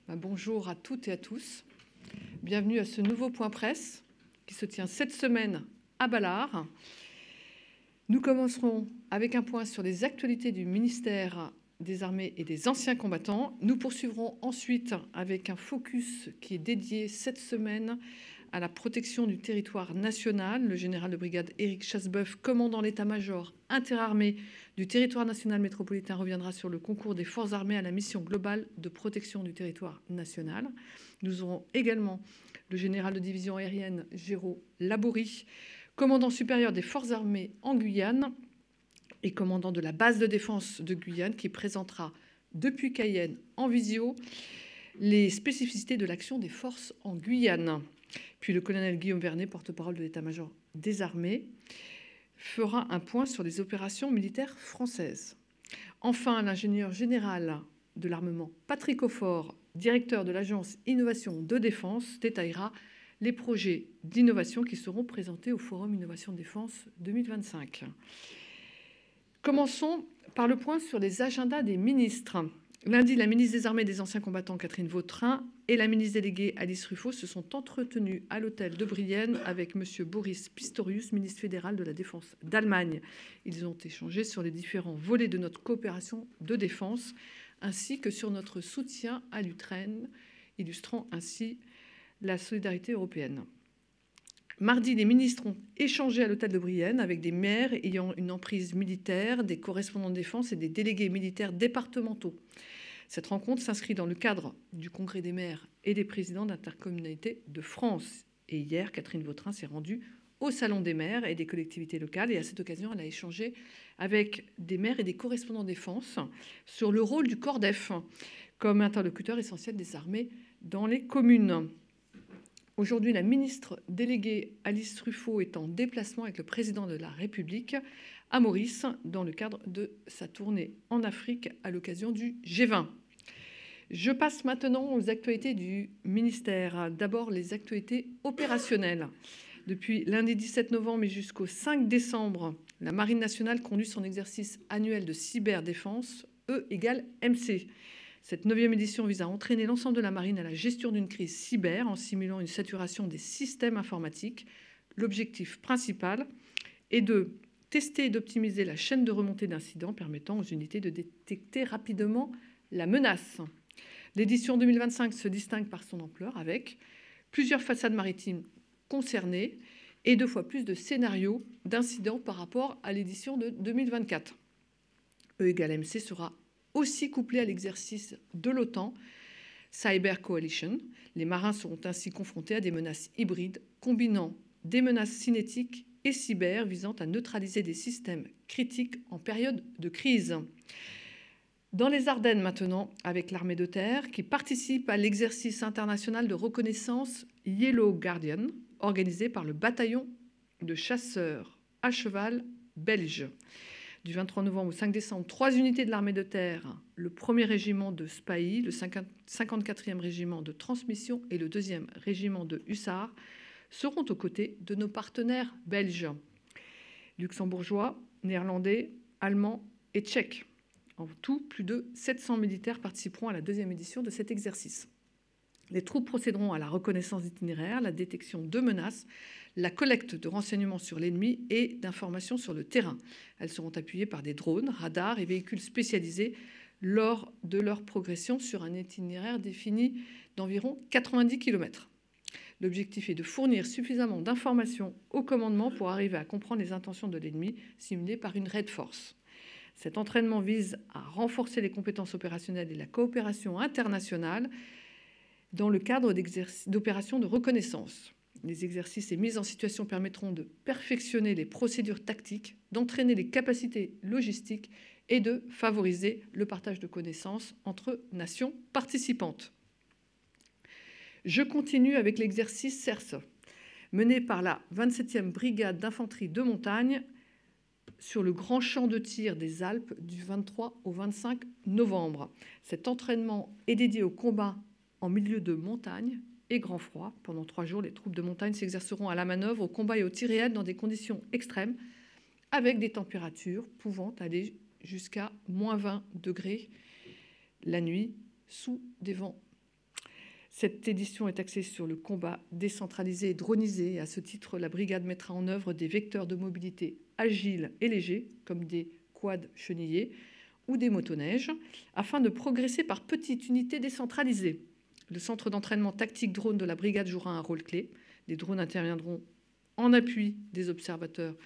Bonjour à toutes et à tous. Bienvenue à ce nouveau point presse qui se tient cette semaine à Balard. Nous commencerons avec un point sur les actualités du ministère des Armées et des Anciens Combattants. Nous poursuivrons ensuite avec un focus qui est dédié cette semaine à la protection du territoire national. Le général de brigade Éric Chassebeuf, commandant l'état-major interarmé du territoire national métropolitain, reviendra sur le concours des forces armées à la mission globale de protection du territoire national. Nous aurons également le général de division aérienne Géraud Labourie, commandant supérieur des forces armées en Guyane et commandant de la base de défense de Guyane, qui présentera depuis Cayenne en visio les spécificités de l'action des forces en Guyane. Puis le colonel Guillaume Vernet, porte-parole de l'état-major des armées, fera un point sur les opérations militaires françaises. Enfin, l'ingénieur général de l'armement Patrick Aufort, directeur de l'agence Innovation de Défense, détaillera les projets d'innovation qui seront présentés au Forum Innovation Défense 2025. Commençons par le point sur les agendas des ministres. Lundi, la ministre des Armées et des Anciens Combattants, Catherine Vautrin, et la ministre déléguée Alice Ruffo se sont entretenues à l'hôtel de Brienne avec M. Boris Pistorius, ministre fédéral de la Défense d'Allemagne. Ils ont échangé sur les différents volets de notre coopération de défense, ainsi que sur notre soutien à l'Ukraine, illustrant ainsi la solidarité européenne. Mardi, les ministres ont échangé à l'hôtel de Brienne avec des maires ayant une emprise militaire, des correspondants de défense et des délégués militaires départementaux. Cette rencontre s'inscrit dans le cadre du Congrès des maires et des présidents d'intercommunalités de France. Et hier, Catherine Vautrin s'est rendue au Salon des maires et des collectivités locales. Et à cette occasion, elle a échangé avec des maires et des correspondants de défense sur le rôle du CORDEF comme interlocuteur essentiel des armées dans les communes. Aujourd'hui, la ministre déléguée Alice Ruffo est en déplacement avec le président de la République à Maurice dans le cadre de sa tournée en Afrique à l'occasion du G20. Je passe maintenant aux actualités du ministère. D'abord, les actualités opérationnelles. Depuis lundi 17 novembre et jusqu'au 5 décembre, la Marine nationale conduit son exercice annuel de cyberdéfense, E égale MC. Cette 9e édition vise à entraîner l'ensemble de la marine à la gestion d'une crise cyber en simulant une saturation des systèmes informatiques. L'objectif principal est de tester et d'optimiser la chaîne de remontée d'incidents permettant aux unités de détecter rapidement la menace. L'édition 2025 se distingue par son ampleur avec plusieurs façades maritimes concernées et 2 fois plus de scénarios d'incidents par rapport à l'édition de 2024. E égale MC sera aussi couplé à l'exercice de l'OTAN Cyber Coalition. Les marins seront ainsi confrontés à des menaces hybrides combinant des menaces cinétiques et cyber visant à neutraliser des systèmes critiques en période de crise. Dans les Ardennes maintenant, avec l'armée de terre qui participe à l'exercice international de reconnaissance Yellow Guardian organisé par le bataillon de chasseurs à cheval belge. Du 23 novembre au 5 décembre, 3 unités de l'armée de terre, le 1er régiment de Spahis, le 54e régiment de transmission et le 2e régiment de hussards seront aux côtés de nos partenaires belges, luxembourgeois, néerlandais, allemands et tchèques. En tout, plus de 700 militaires participeront à la 2e édition de cet exercice. Les troupes procéderont à la reconnaissance d'itinéraires, la détection de menaces, la collecte de renseignements sur l'ennemi et d'informations sur le terrain. Elles seront appuyées par des drones, radars et véhicules spécialisés lors de leur progression sur un itinéraire défini d'environ 90 km. L'objectif est de fournir suffisamment d'informations au commandement pour arriver à comprendre les intentions de l'ennemi simulées par une raid force. Cet entraînement vise à renforcer les compétences opérationnelles et la coopération internationale dans le cadre d'opérations de reconnaissance. Les exercices et mises en situation permettront de perfectionner les procédures tactiques, d'entraîner les capacités logistiques et de favoriser le partage de connaissances entre nations participantes. Je continue avec l'exercice CERS, mené par la 27e brigade d'infanterie de montagne sur le grand champ de tir des Alpes du 23 au 25 novembre. Cet entraînement est dédié au combat en milieu de montagne et grand froid. Pendant 3 jours, les troupes de montagne s'exerceront à la manœuvre, au combat et au tir réel dans des conditions extrêmes, avec des températures pouvant aller jusqu'à -20 degrés la nuit, sous des vents Cette édition est axée sur le combat décentralisé et dronisé. Et à ce titre, la brigade mettra en œuvre des vecteurs de mobilité agiles et légers, comme des quads chenillés ou des motoneiges, afin de progresser par petites unités décentralisées. Le centre d'entraînement tactique drone de la brigade jouera un rôle clé. Les drones interviendront en appui des observateurs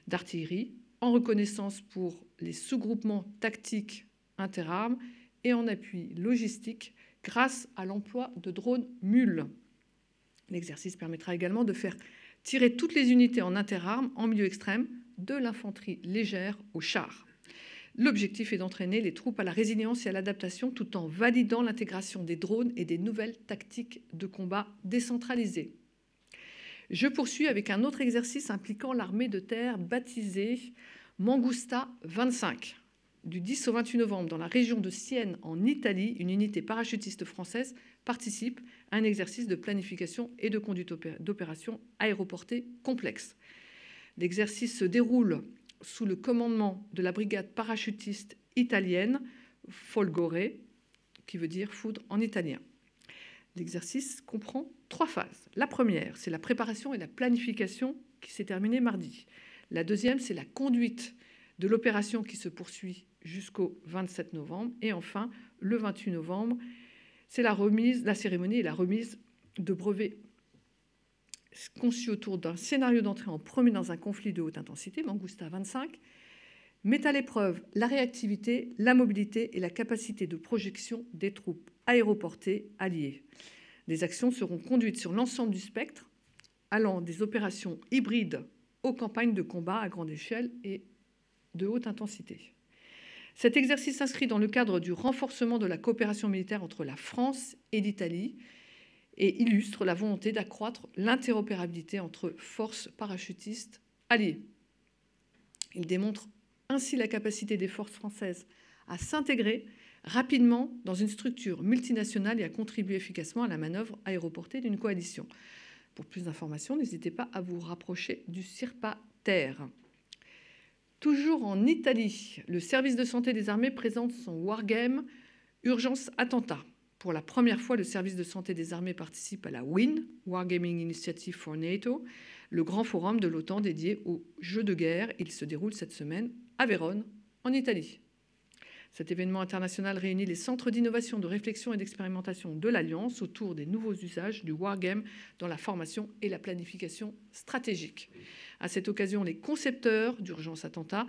d'artillerie, en reconnaissance pour les sous-groupements tactiques interarmes et en appui logistique grâce à l'emploi de drones mules. L'exercice permettra également de faire tirer toutes les unités en interarmes en milieu extrême, de l'infanterie légère aux chars. L'objectif est d'entraîner les troupes à la résilience et à l'adaptation tout en validant l'intégration des drones et des nouvelles tactiques de combat décentralisées. Je poursuis avec un autre exercice impliquant l'armée de terre baptisé Mangusta 25. Du 10 au 28 novembre, dans la région de Sienne, en Italie, une unité parachutiste française participe à un exercice de planification et de conduite d'opérations aéroportées complexes. L'exercice se déroule sous le commandement de la brigade parachutiste italienne Folgore, qui veut dire foudre en italien. L'exercice comprend 3 phases. La première, c'est la préparation et la planification qui s'est terminée mardi. La deuxième, c'est la conduite de l'opération qui se poursuit jusqu'au 27 novembre. Et enfin, le 28 novembre, c'est la cérémonie et la remise de brevets conçus autour d'un scénario d'entrée en premier dans un conflit de haute intensité, Mangusta 25, met à l'épreuve la réactivité, la mobilité et la capacité de projection des troupes aéroportées alliées. Les actions seront conduites sur l'ensemble du spectre, allant des opérations hybrides aux campagnes de combat à grande échelle et de haute intensité. Cet exercice s'inscrit dans le cadre du renforcement de la coopération militaire entre la France et l'Italie et illustre la volonté d'accroître l'interopérabilité entre forces parachutistes alliées. Il démontre ainsi la capacité des forces françaises à s'intégrer rapidement dans une structure multinationale et à contribuer efficacement à la manœuvre aéroportée d'une coalition. Pour plus d'informations, n'hésitez pas à vous rapprocher du CIRPA-Terre. Toujours en Italie, le service de santé des armées présente son Wargame Urgence Attentat. Pour la première fois, le service de santé des armées participe à la WIN, Wargaming Initiative for NATO, le grand forum de l'OTAN dédié aux jeux de guerre. Il se déroule cette semaine à Vérone, en Italie. Cet événement international réunit les centres d'innovation, de réflexion et d'expérimentation de l'Alliance autour des nouveaux usages du wargame dans la formation et la planification stratégique. À cette occasion, les concepteurs d'Urgence Attentat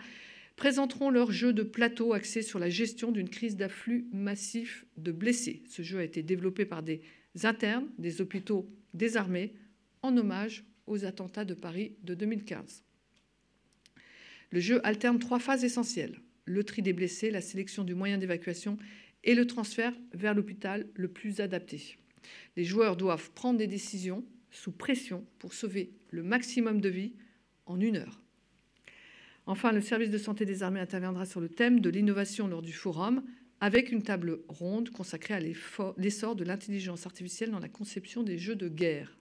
présenteront leur jeu de plateau axé sur la gestion d'une crise d'afflux massif de blessés. Ce jeu a été développé par des internes des hôpitaux des armées en hommage aux attentats de Paris de 2015. Le jeu alterne 3 phases essentielles: le tri des blessés, la sélection du moyen d'évacuation et le transfert vers l'hôpital le plus adapté. Les joueurs doivent prendre des décisions sous pression pour sauver le maximum de vies en 1 heure. Enfin, le service de santé des armées interviendra sur le thème de l'innovation lors du forum, avec une table ronde consacrée à l'essor de l'intelligence artificielle dans la conception des jeux de guerre.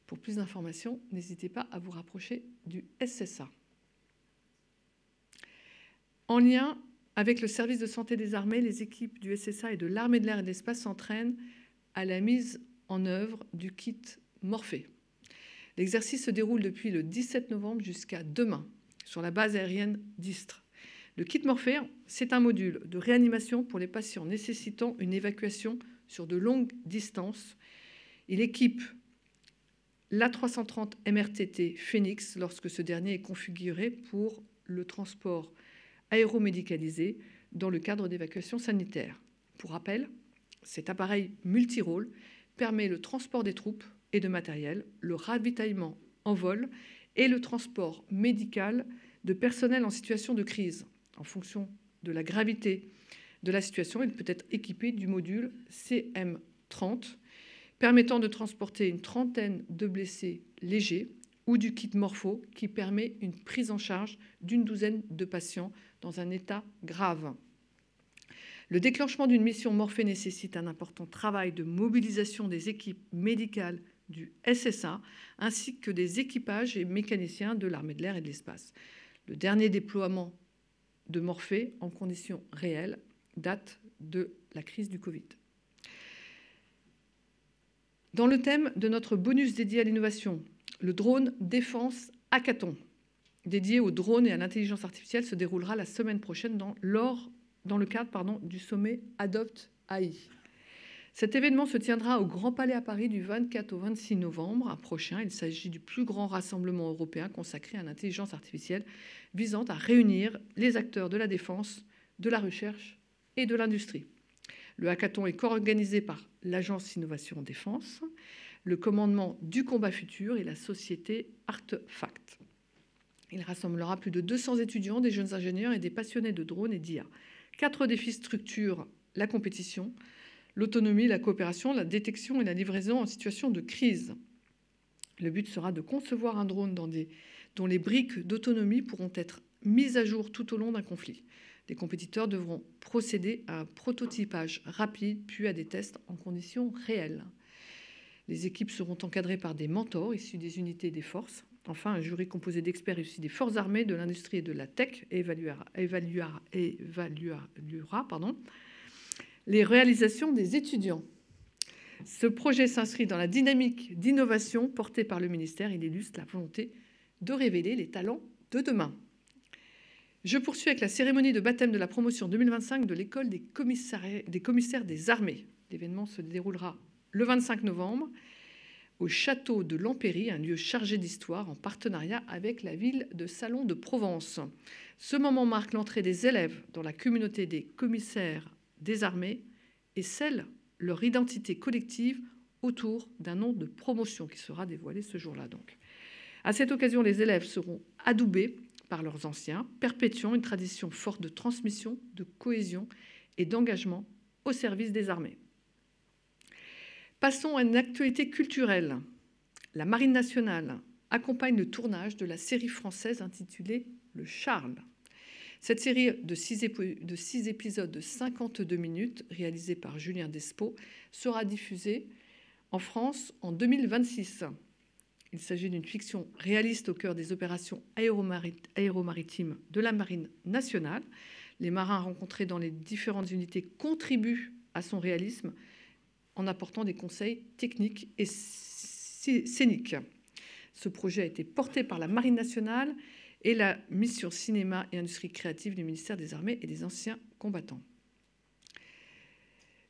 Pour plus d'informations, n'hésitez pas à vous rapprocher du SSA. En lien avec le service de santé des armées, les équipes du SSA et de l'armée de l'air et de l'espace s'entraînent à la mise en œuvre du kit Morphée. L'exercice se déroule depuis le 17 novembre jusqu'à demain sur la base aérienne d'Istres. Le kit Morphée, c'est un module de réanimation pour les patients nécessitant une évacuation sur de longues distances. Il équipe l'A330 MRTT Phoenix lorsque ce dernier est configuré pour le transport aéromédicalisé dans le cadre d'évacuation sanitaire. Pour rappel, cet appareil multirôle permet le transport des troupes et de matériel, le ravitaillement en vol et le transport médical de personnel en situation de crise. En fonction de la gravité de la situation, il peut être équipé du module CM30 permettant de transporter une trentaine de blessés légers ou du kit Morpho qui permet une prise en charge d'une douzaine de patients dans un état grave. Le déclenchement d'une mission Morphée nécessite un important travail de mobilisation des équipes médicales du SSA ainsi que des équipages et mécaniciens de l'armée de l'air et de l'espace. Le dernier déploiement de Morphée en conditions réelles date de la crise du Covid. Dans le thème de notre bonus dédié à l'innovation, le drone défense hackathon, dédié aux drones et à l'intelligence artificielle, se déroulera la semaine prochaine dans le cadre du sommet Adopt AI. Cet événement se tiendra au Grand Palais à Paris du 24 au 26 novembre prochain. Il s'agit du plus grand rassemblement européen consacré à l'intelligence artificielle visant à réunir les acteurs de la défense, de la recherche et de l'industrie. Le hackathon est co-organisé par l'Agence Innovation Défense, le commandement du combat futur et la société Artefact. Il rassemblera plus de 200 étudiants, des jeunes ingénieurs et des passionnés de drones et d'IA. 4 défis structurent la compétition: l'autonomie, la coopération, la détection et la livraison en situation de crise. Le but sera de concevoir un drone dont les briques d'autonomie pourront être mises à jour tout au long d'un conflit. Les compétiteurs devront procéder à un prototypage rapide, puis à des tests en conditions réelles. Les équipes seront encadrées par des mentors issus des unités des forces. Enfin, un jury composé d'experts issus des forces armées, de l'industrie et de la tech évaluera les réalisations des étudiants. Ce projet s'inscrit dans la dynamique d'innovation portée par le ministère. Il illustre la volonté de révéler les talents de demain. Je poursuis avec la cérémonie de baptême de la promotion 2025 de l'école des commissaires des armées. L'événement se déroulera le 25 novembre au château de l'Empéry, un lieu chargé d'histoire en partenariat avec la ville de Salon de Provence. Ce moment marque l'entrée des élèves dans la communauté des commissaires des armées et scelle leur identité collective autour d'un nom de promotion qui sera dévoilé ce jour-là. Donc, à cette occasion, les élèves seront adoubés par leurs anciens, perpétuant une tradition forte de transmission, de cohésion et d'engagement au service des armées. Passons à une actualité culturelle. La Marine nationale accompagne le tournage de la série française intitulée Le Charles. Cette série de 6 épisodes de 52 minutes, réalisée par Julien Despo, sera diffusée en France en 2026. Il s'agit d'une fiction réaliste au cœur des opérations aéromaritimes de la Marine nationale. Les marins rencontrés dans les différentes unités contribuent à son réalisme en apportant des conseils techniques et scéniques. Ce projet a été porté par la Marine nationale et la mission cinéma et industrie créative du ministère des Armées et des anciens combattants.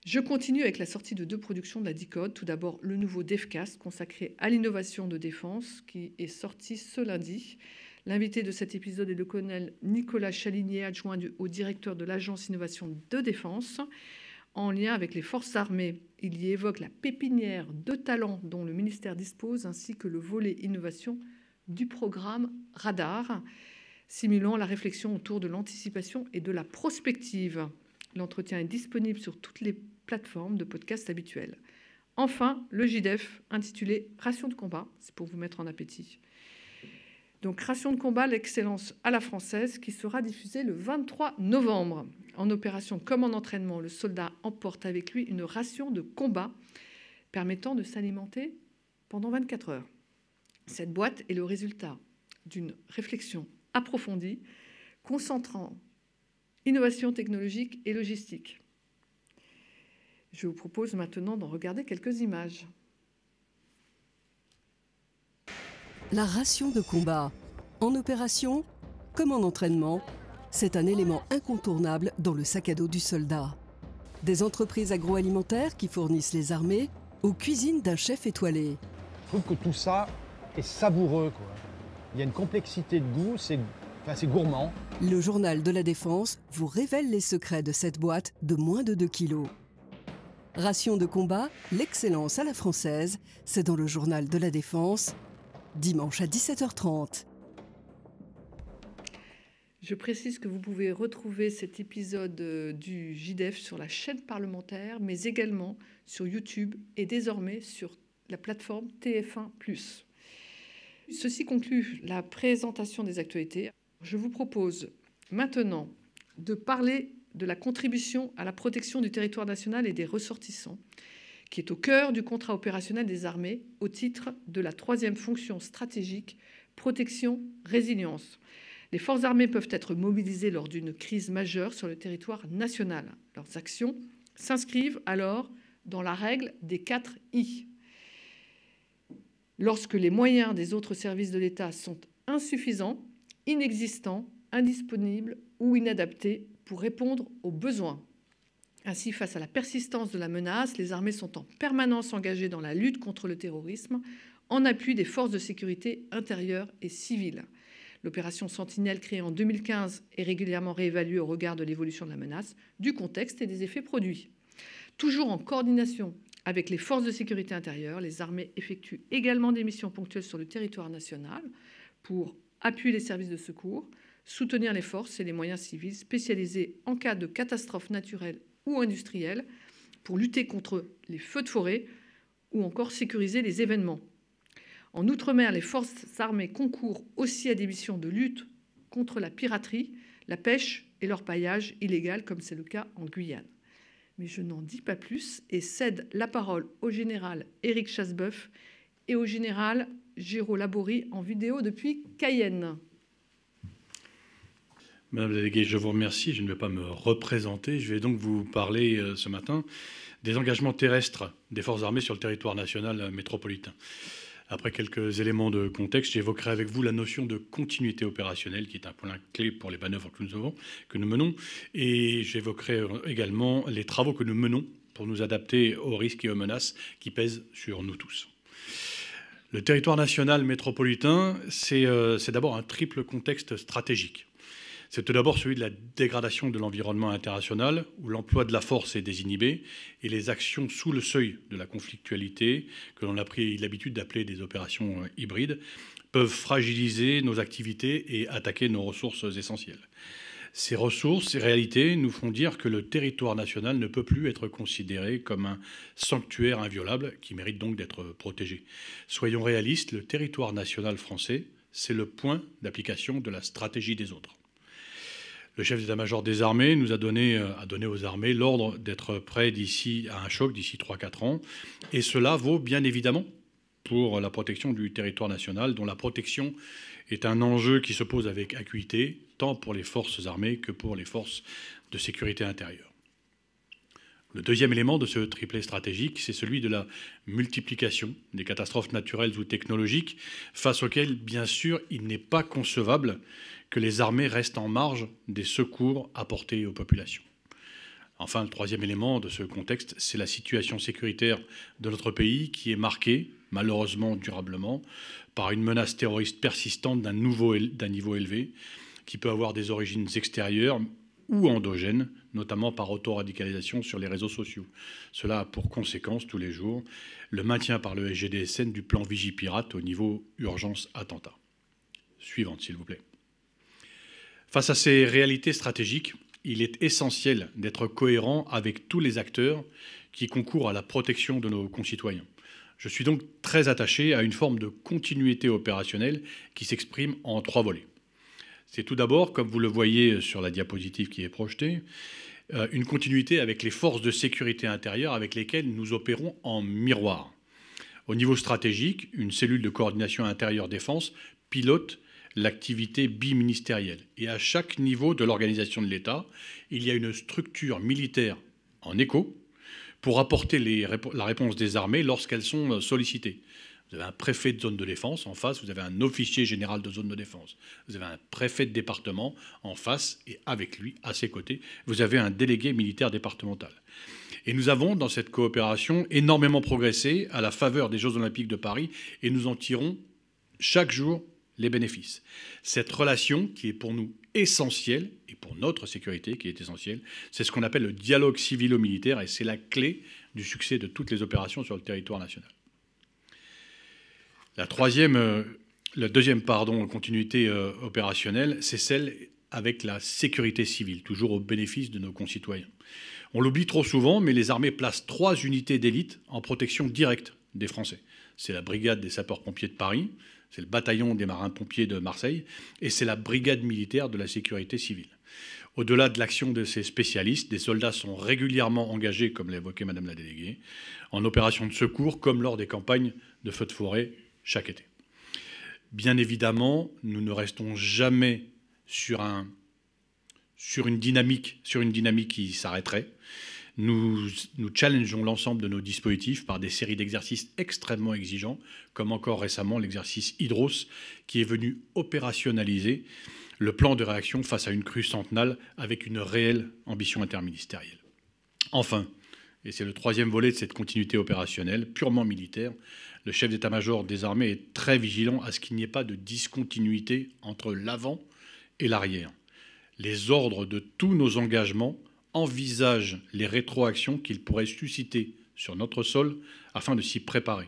Je continue avec la sortie de 2 productions de la DICODE. Tout d'abord, le nouveau DEFCAST consacré à l'innovation de défense qui est sorti ce lundi. L'invité de cet épisode est le colonel Nicolas Chalinier, adjoint au directeur de l'Agence Innovation de Défense. En lien avec les forces armées, il y évoque la pépinière de talents dont le ministère dispose ainsi que le volet innovation du programme Radar, simulant la réflexion autour de l'anticipation et de la prospective. L'entretien est disponible sur toutes les plateformes de podcast habituelles. Enfin, le JDEF intitulé « Ration de combat », c'est pour vous mettre en appétit. Donc, Ration de combat, l'excellence à la française, qui sera diffusée le 23 novembre. En opération comme en entraînement, le soldat emporte avec lui une ration de combat permettant de s'alimenter pendant 24 heures. Cette boîte est le résultat d'une réflexion approfondie, concentrant innovation technologique et logistique. Je vous propose maintenant d'en regarder quelques images. La ration de combat, en opération comme en entraînement, c'est un élément incontournable dans le sac à dos du soldat. Des entreprises agroalimentaires qui fournissent les armées aux cuisines d'un chef étoilé. Je trouve que tout ça est savoureux, quoi. Il y a une complexité de goût, c'est gourmand. Le journal de la Défense vous révèle les secrets de cette boîte de moins de 2 kilos. Ration de combat, l'excellence à la française, c'est dans le journal de la Défense, dimanche à 17h30. Je précise que vous pouvez retrouver cet épisode du JDEF sur la chaîne parlementaire, mais également sur YouTube et désormais sur la plateforme TF1+. Ceci conclut la présentation des actualités. Je vous propose maintenant de parler de la contribution à la protection du territoire national et des ressortissants, qui est au cœur du contrat opérationnel des armées au titre de la 3e fonction stratégique protection résilience. Les forces armées peuvent être mobilisées lors d'une crise majeure sur le territoire national. Leurs actions s'inscrivent alors dans la règle des 4 I. lorsque les moyens des autres services de l'État sont insuffisants, inexistants, indisponibles ou inadaptés pour répondre aux besoins. Ainsi, face à la persistance de la menace, les armées sont en permanence engagées dans la lutte contre le terrorisme en appui des forces de sécurité intérieures et civiles. L'opération Sentinelle, créée en 2015, est régulièrement réévaluée au regard de l'évolution de la menace, du contexte et des effets produits. Toujours en coordination avec les forces de sécurité intérieure, les armées effectuent également des missions ponctuelles sur le territoire national pour appuyer les services de secours, soutenir les forces et les moyens civils spécialisés en cas de catastrophe naturelle ou industrielle, pour lutter contre les feux de forêt ou encore sécuriser les événements. En Outre-mer, les forces armées concourent aussi à des missions de lutte contre la piraterie, la pêche et l'orpaillage illégal, comme c'est le cas en Guyane. Mais je n'en dis pas plus et cède la parole au général Éric Chassebeuf et au général Géraud Laborie en vidéo depuis Cayenne. Madame la déléguée, je vous remercie. Je ne vais pas me représenter. Je vais donc vous parler ce matin des engagements terrestres des forces armées sur le territoire national métropolitain. Après quelques éléments de contexte, j'évoquerai avec vous la notion de continuité opérationnelle, qui est un point clé pour les manœuvres que nous menons, et j'évoquerai également les travaux que nous menons pour nous adapter aux risques et aux menaces qui pèsent sur nous tous. Le territoire national métropolitain, c'est d'abord un triple contexte stratégique. C'est tout d'abord celui de la dégradation de l'environnement international, où l'emploi de la force est désinhibé, et les actions sous le seuil de la conflictualité, que l'on a pris l'habitude d'appeler des opérations hybrides, peuvent fragiliser nos activités et attaquer nos ressources essentielles. Ces ressources, ces réalités nous font dire que le territoire national ne peut plus être considéré comme un sanctuaire inviolable qui mérite donc d'être protégé. Soyons réalistes, le territoire national français, c'est le point d'application de la stratégie des autres. Le chef d'état-major des armées nous a donné aux armées l'ordre d'être prêts à un choc d'ici 3-4 ans. Et cela vaut bien évidemment pour la protection du territoire national, dont la protection est un enjeu qui se pose avec acuité, tant pour les forces armées que pour les forces de sécurité intérieure. Le deuxième élément de ce triplet stratégique, c'est celui de la multiplication des catastrophes naturelles ou technologiques, face auxquelles, bien sûr, il n'est pas concevable que les armées restent en marge des secours apportés aux populations. Enfin, le troisième élément de ce contexte, c'est la situation sécuritaire de notre pays qui est marquée, malheureusement durablement, par une menace terroriste persistante d'un niveau élevé, qui peut avoir des origines extérieures ou endogènes, notamment par autoradicalisation sur les réseaux sociaux. Cela a pour conséquence, tous les jours, le maintien par le SGDSN du plan Vigipirate au niveau urgence attentat. Suivante, s'il vous plaît. Face à ces réalités stratégiques, il est essentiel d'être cohérent avec tous les acteurs qui concourent à la protection de nos concitoyens. Je suis donc très attaché à une forme de continuité opérationnelle qui s'exprime en 3 volets. C'est tout d'abord, comme vous le voyez sur la diapositive qui est projetée, une continuité avec les forces de sécurité intérieure avec lesquelles nous opérons en miroir. Au niveau stratégique, une cellule de coordination intérieure-défense pilote l'activité biministérielle. Et à chaque niveau de l'organisation de l'État, il y a une structure militaire en écho pour apporter la réponse des armées lorsqu'elles sont sollicitées. Vous avez un préfet de zone de défense en face, vous avez un officier général de zone de défense, vous avez un préfet de département en face et avec lui, à ses côtés, vous avez un délégué militaire départemental. Et nous avons, dans cette coopération, énormément progressé à la faveur des Jeux Olympiques de Paris et nous en tirons chaque jour les bénéfices. Cette relation qui est pour nous essentielle, et pour notre sécurité qui est essentielle, c'est ce qu'on appelle le dialogue civilo-militaire et c'est la clé du succès de toutes les opérations sur le territoire national. La deuxième continuité opérationnelle, c'est celle avec la sécurité civile, toujours au bénéfice de nos concitoyens. On l'oublie trop souvent, mais les armées placent 3 unités d'élite en protection directe des Français. C'est la brigade des sapeurs-pompiers de Paris, c'est le bataillon des marins-pompiers de Marseille et c'est la brigade militaire de la sécurité civile. Au-delà de l'action de ces spécialistes, des soldats sont régulièrement engagés, comme l'a évoqué Madame la déléguée, en opération de secours comme lors des campagnes de feux de forêt chaque été. Bien évidemment, nous ne restons jamais sur une dynamique qui s'arrêterait. Nous challengeons l'ensemble de nos dispositifs par des séries d'exercices extrêmement exigeants, comme encore récemment l'exercice Hydros, qui est venu opérationnaliser le plan de réaction face à une crue centenale avec une réelle ambition interministérielle. Enfin, et c'est le troisième volet de cette continuité opérationnelle, purement militaire, le chef d'état-major des armées est très vigilant à ce qu'il n'y ait pas de discontinuité entre l'avant et l'arrière. Les ordres de tous nos engagements envisagent les rétroactions qu'ils pourraient susciter sur notre sol afin de s'y préparer.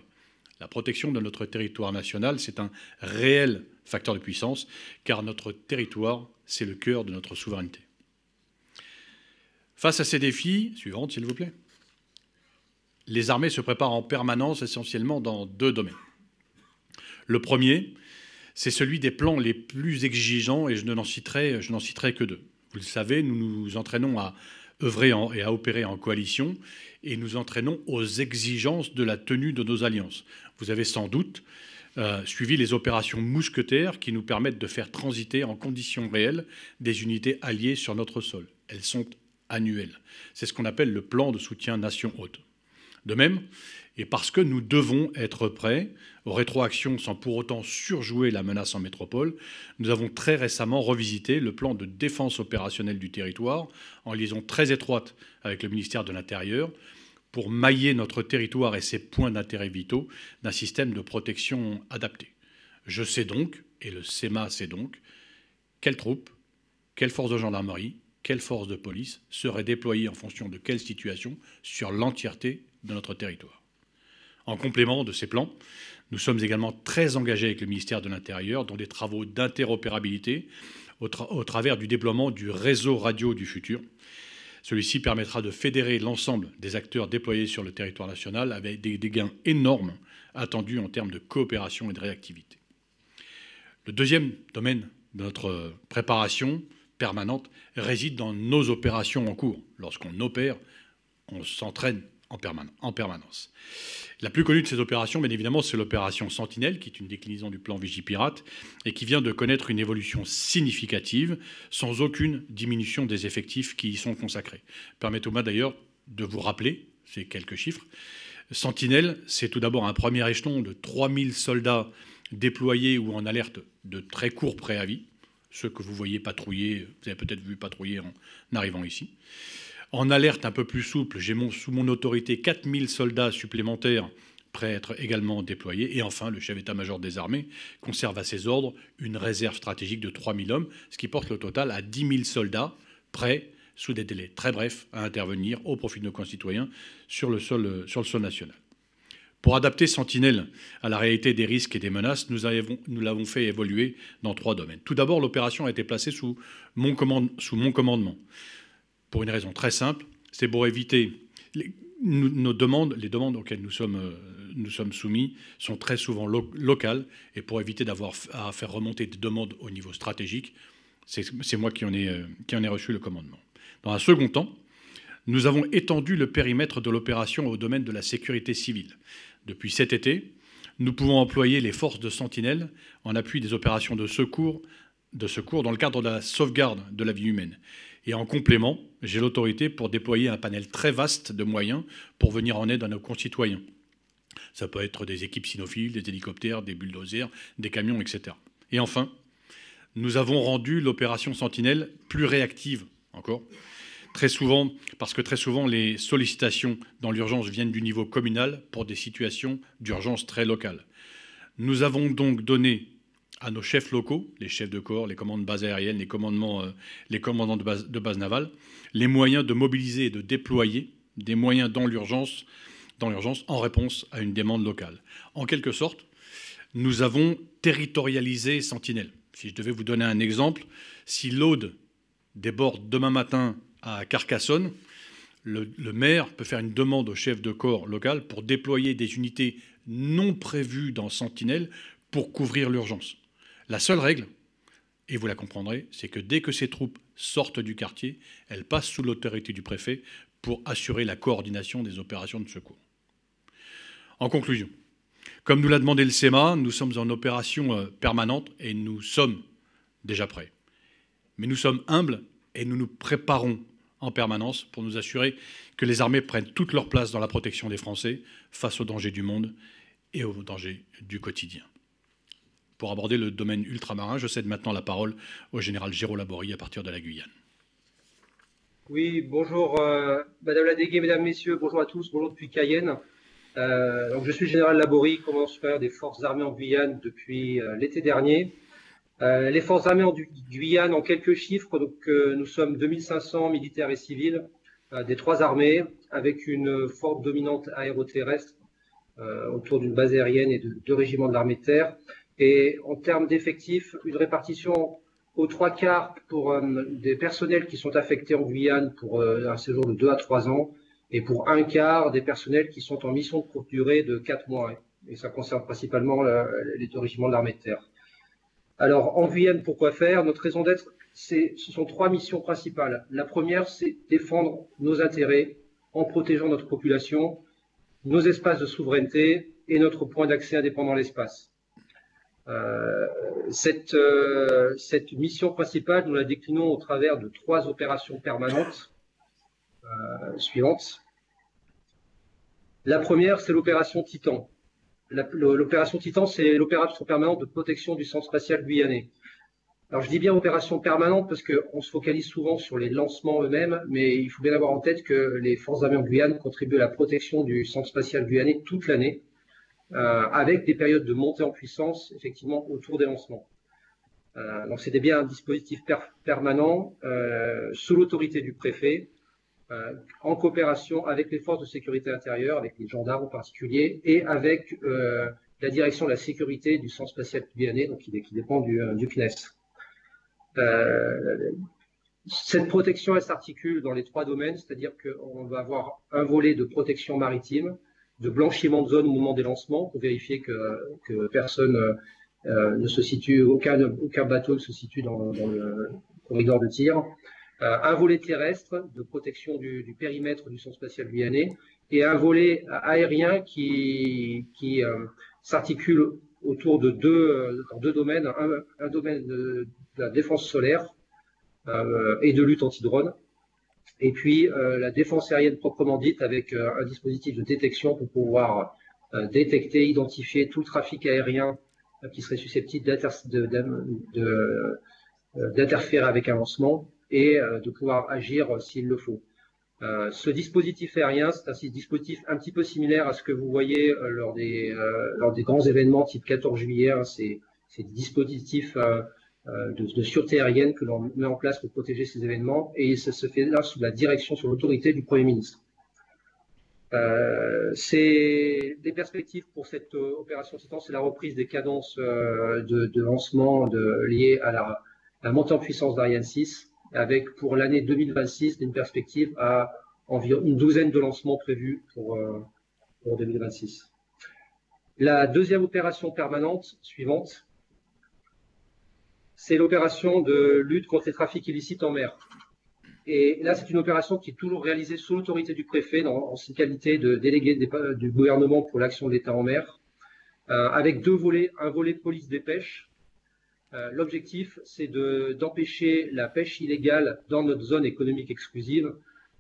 La protection de notre territoire national, c'est un réel facteur de puissance, car notre territoire, c'est le cœur de notre souveraineté. Face à ces défis, suivante s'il vous plaît, les armées se préparent en permanence essentiellement dans deux domaines. Le premier, c'est celui des plans les plus exigeants, et je n'en citerai que deux. Vous le savez, nous nous entraînons à œuvrer et à opérer en coalition, et nous entraînons aux exigences de la tenue de nos alliances. Vous avez sans doute suivi les opérations mousquetaires qui nous permettent de faire transiter en conditions réelles des unités alliées sur notre sol. Elles sont annuelles. C'est ce qu'on appelle le plan de soutien nation hôte. De même, et parce que nous devons être prêts aux rétroactions sans pour autant surjouer la menace en métropole, nous avons très récemment revisité le plan de défense opérationnelle du territoire en liaison très étroite avec le ministère de l'Intérieur pour mailler notre territoire et ses points d'intérêt vitaux d'un système de protection adapté. Je sais donc, et le SEMA sait donc, quelles troupes, quelles forces de gendarmerie, quelles forces de police seraient déployées en fonction de quelle situation sur l'entièreté de notre territoire. En complément de ces plans, nous sommes également très engagés avec le ministère de l'Intérieur dans des travaux d'interopérabilité au travers du déploiement du réseau radio du futur. Celui-ci permettra de fédérer l'ensemble des acteurs déployés sur le territoire national avec des gains énormes attendus en termes de coopération et de réactivité. Le deuxième domaine de notre préparation permanente réside dans nos opérations en cours. Lorsqu'on opère, on s'entraîne en permanence. La plus connue de ces opérations, bien évidemment, c'est l'opération Sentinelle, qui est une déclinaison du plan Vigipirate et qui vient de connaître une évolution significative, sans aucune diminution des effectifs qui y sont consacrés. Permettez-moi d'ailleurs de vous rappeler ces quelques chiffres. Sentinelle, c'est tout d'abord un premier échelon de 3000 soldats déployés ou en alerte de très court préavis, ceux que vous voyez patrouiller, vous avez peut-être vu patrouiller en arrivant ici. En alerte un peu plus souple, j'ai sous mon autorité 4000 soldats supplémentaires prêts à être également déployés. Et enfin, le chef d'état-major des armées conserve à ses ordres une réserve stratégique de 3000 hommes, ce qui porte le total à 10 000 soldats prêts, sous des délais très brefs, à intervenir au profit de nos concitoyens sur le sol national. Pour adapter Sentinelle à la réalité des risques et des menaces, nous l'avons fait évoluer dans 3 domaines. Tout d'abord, l'opération a été placée sous mon commandement. Pour une raison très simple, c'est pour éviter les demandes auxquelles nous sommes soumis sont très souvent locales, et pour éviter d'avoir à faire remonter des demandes au niveau stratégique, c'est moi qui en ai reçu le commandement. Dans un second temps, nous avons étendu le périmètre de l'opération au domaine de la sécurité civile. Depuis cet été, nous pouvons employer les forces de Sentinelle en appui des opérations de secours dans le cadre de la sauvegarde de la vie humaine. Et en complément, j'ai l'autorité pour déployer un panel très vaste de moyens pour venir en aide à nos concitoyens. Ça peut être des équipes cynophiles, des hélicoptères, des bulldozers, des camions, etc. Et enfin, nous avons rendu l'opération Sentinelle plus réactive encore. Parce que très souvent, les sollicitations dans l'urgence viennent du niveau communal pour des situations d'urgence très locales. Nous avons donc donné à nos chefs locaux, les chefs de corps, les commandants de base aérienne, les commandants de base navale, les moyens de mobiliser et de déployer des moyens dans l'urgence en réponse à une demande locale. En quelque sorte, nous avons territorialisé Sentinelle. Si je devais vous donner un exemple, si l'Aude déborde demain matin à Carcassonne, le maire peut faire une demande au chef de corps local pour déployer des unités non prévues dans Sentinelle pour couvrir l'urgence. La seule règle, et vous la comprendrez, c'est que dès que ces troupes sortent du quartier, elles passent sous l'autorité du préfet pour assurer la coordination des opérations de secours. En conclusion, comme nous l'a demandé le SEMA, nous sommes en opération permanente et nous sommes déjà prêts. Mais nous sommes humbles et nous nous préparons en permanence pour nous assurer que les armées prennent toute leur place dans la protection des Français face aux dangers du monde et aux dangers du quotidien. Pour aborder le domaine ultramarin, je cède maintenant la parole au général Géraud Laborie à partir de la Guyane. Oui, bonjour Madame la déléguée, Mesdames, Messieurs, bonjour à tous, bonjour depuis Cayenne. Donc je suis le général Laborie, commandant supérieur des forces armées en Guyane depuis l'été dernier. Les forces armées en Guyane, en quelques chiffres, donc nous sommes 2500 militaires et civils des trois armées, avec une forte dominante aéroterrestre autour d'une base aérienne et de 2 régiments de l'armée de terre. Et en termes d'effectifs, une répartition aux 3/4 pour des personnels qui sont affectés en Guyane pour un séjour de 2 à 3 ans, et pour 1/4 des personnels qui sont en mission de courte durée de 4 mois. Et ça concerne principalement les 2 régiments de l'armée de terre. Alors, en Guyane, pourquoi faire? Notre raison d'être, ce sont 3 missions principales. La première, c'est défendre nos intérêts en protégeant notre population, nos espaces de souveraineté et notre point d'accès indépendant à l'espace. Cette mission principale, nous la déclinons au travers de 3 opérations permanentes suivantes. La première, c'est l'opération Titan. L'opération Titan, c'est l'opération permanente de protection du centre spatial guyanais. Alors, je dis bien opération permanente parce qu'on se focalise souvent sur les lancements eux-mêmes, mais il faut bien avoir en tête que les forces armées en Guyane contribuent à la protection du centre spatial guyanais toute l'année, avec des périodes de montée en puissance, effectivement, autour des lancements. Donc, c'était bien un dispositif permanent, sous l'autorité du préfet, en coopération avec les forces de sécurité intérieure, avec les gendarmes en particulier, et avec la direction de la sécurité du centre spatial guyanais, donc qui dépend du CNES. Cette protection, elle s'articule dans les 3 domaines, c'est-à-dire qu'on va avoir un volet de protection maritime, de blanchiment de zone au moment des lancements, pour vérifier que personne ne se situe, aucun bateau ne se situe dans le corridor de tir. Un volet terrestre de protection du périmètre du centre spatial guyanais et un volet aérien qui s'articule autour de 2 domaines, un domaine de la défense solaire et de lutte anti-drone, et puis la défense aérienne proprement dite avec un dispositif de détection pour pouvoir détecter, identifier tout le trafic aérien qui serait susceptible d'interférer avec un lancement, et de pouvoir agir s'il le faut. Ce dispositif aérien, c'est un dispositif un petit peu similaire à ce que vous voyez lors des grands événements type 14 juillet. C'est des dispositifs de sûreté aérienne que l'on met en place pour protéger ces événements, et ça se fait là sous la direction, sous l'autorité du Premier ministre. C'est des perspectives pour cette opération Titan, c'est la reprise des cadences de lancement liées à la montée en puissance d'Ariane 6, avec pour l'année 2026 une perspective à environ une 12aine de lancements prévus pour 2026. La deuxième opération permanente suivante, c'est l'opération de lutte contre les trafics illicites en mer. Et là, c'est une opération qui est toujours réalisée sous l'autorité du préfet en sa qualité de délégué du gouvernement pour l'action de l'État en mer, avec 2 volets, un volet police des pêches. L'objectif, c'est d'empêcher la pêche illégale dans notre zone économique exclusive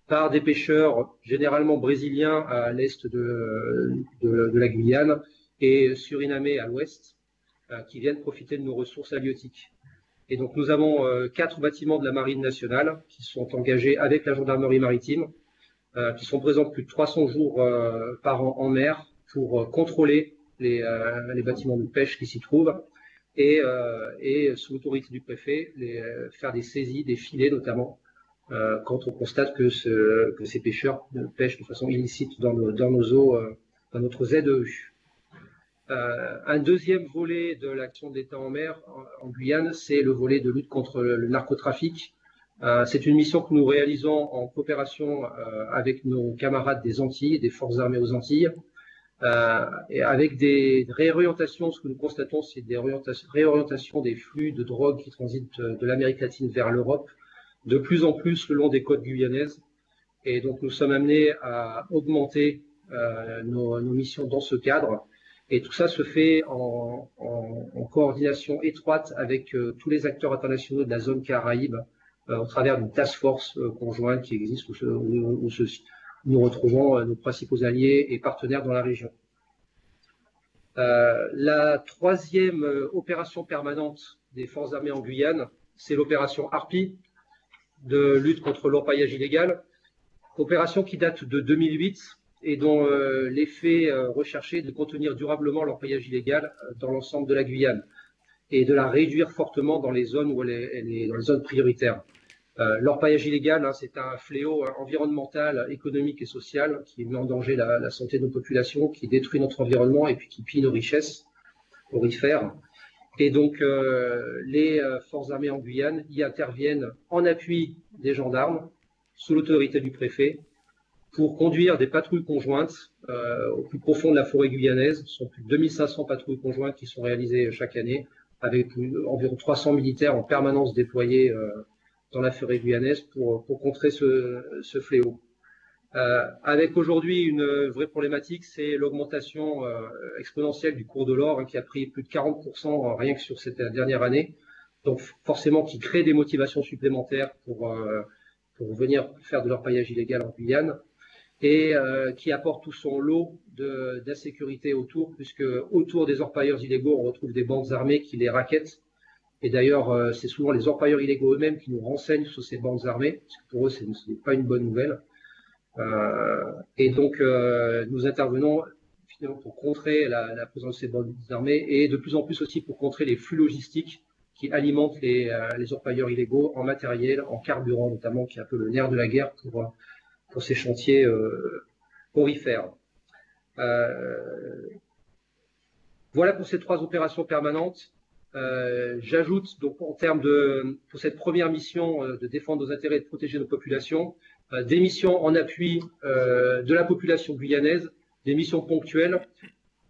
par des pêcheurs généralement brésiliens à l'est de la Guyane et surinamais à l'ouest, qui viennent profiter de nos ressources halieutiques. Et donc nous avons 4 bâtiments de la Marine nationale qui sont engagés avec la gendarmerie maritime, qui sont présents plus de 300 jours par an en mer pour contrôler les bâtiments de pêche qui s'y trouvent, et sous l'autorité du préfet, faire des saisies, des filets notamment, quand on constate que ces pêcheurs pêchent de façon illicite dans nos eaux, dans notre ZEU. Un deuxième volet de l'action de l'État en mer en Guyane, c'est le volet de lutte contre le narcotrafic. C'est une mission que nous réalisons en coopération avec nos camarades des Antilles, des forces armées aux Antilles, et avec des réorientations. Ce que nous constatons, c'est des réorientations des flux de drogue qui transitent de l'Amérique latine vers l'Europe, de plus en plus le long des côtes guyanaises. Et donc nous sommes amenés à augmenter nos missions dans ce cadre. Et tout ça se fait en coordination étroite avec tous les acteurs internationaux de la zone Caraïbe, au travers d'une task force conjointe qui existe où nous retrouvons nos principaux alliés et partenaires dans la région. La troisième opération permanente des forces armées en Guyane, c'est l'opération Harpie de lutte contre l'orpaillage illégal, opération qui date de 2008 et dont l'effet recherché est de contenir durablement l'orpaillage illégal dans l'ensemble de la Guyane et de la réduire fortement dans les zones où elle est dans les zones prioritaires. L'orpaillage illégal, c'est un fléau environnemental, économique et social qui met en danger la santé de nos populations, qui détruit notre environnement et puis qui pille nos richesses aurifères. Et donc, les forces armées en Guyane y interviennent en appui des gendarmes, sous l'autorité du préfet, pour conduire des patrouilles conjointes au plus profond de la forêt guyanaise. Ce sont plus de 2500 patrouilles conjointes qui sont réalisées chaque année, avec environ 300 militaires en permanence déployés dans la forêt guyanaise pour contrer ce fléau. Avec aujourd'hui une vraie problématique, c'est l'augmentation exponentielle du cours de l'or qui a pris plus de 40% rien que sur cette dernière année. Donc forcément qui crée des motivations supplémentaires pour venir faire de l'orpaillage illégal en Guyane et qui apporte tout son lot d'insécurité autour, puisque autour des orpailleurs illégaux, on retrouve des bandes armées qui les rackettent. Et d'ailleurs, c'est souvent les orpailleurs illégaux eux-mêmes qui nous renseignent sur ces bandes armées, parce que pour eux, ce n'est pas une bonne nouvelle. Et donc, nous intervenons finalement pour contrer la présence de ces bandes armées et de plus en plus aussi pour contrer les flux logistiques qui alimentent les orpailleurs illégaux en matériel, en carburant notamment, qui est un peu le nerf de la guerre pour ces chantiers aurifères. Voilà pour ces trois opérations permanentes. J'ajoute donc en termes pour cette première mission de défendre nos intérêts et de protéger nos populations, des missions en appui de la population guyanaise, des missions ponctuelles,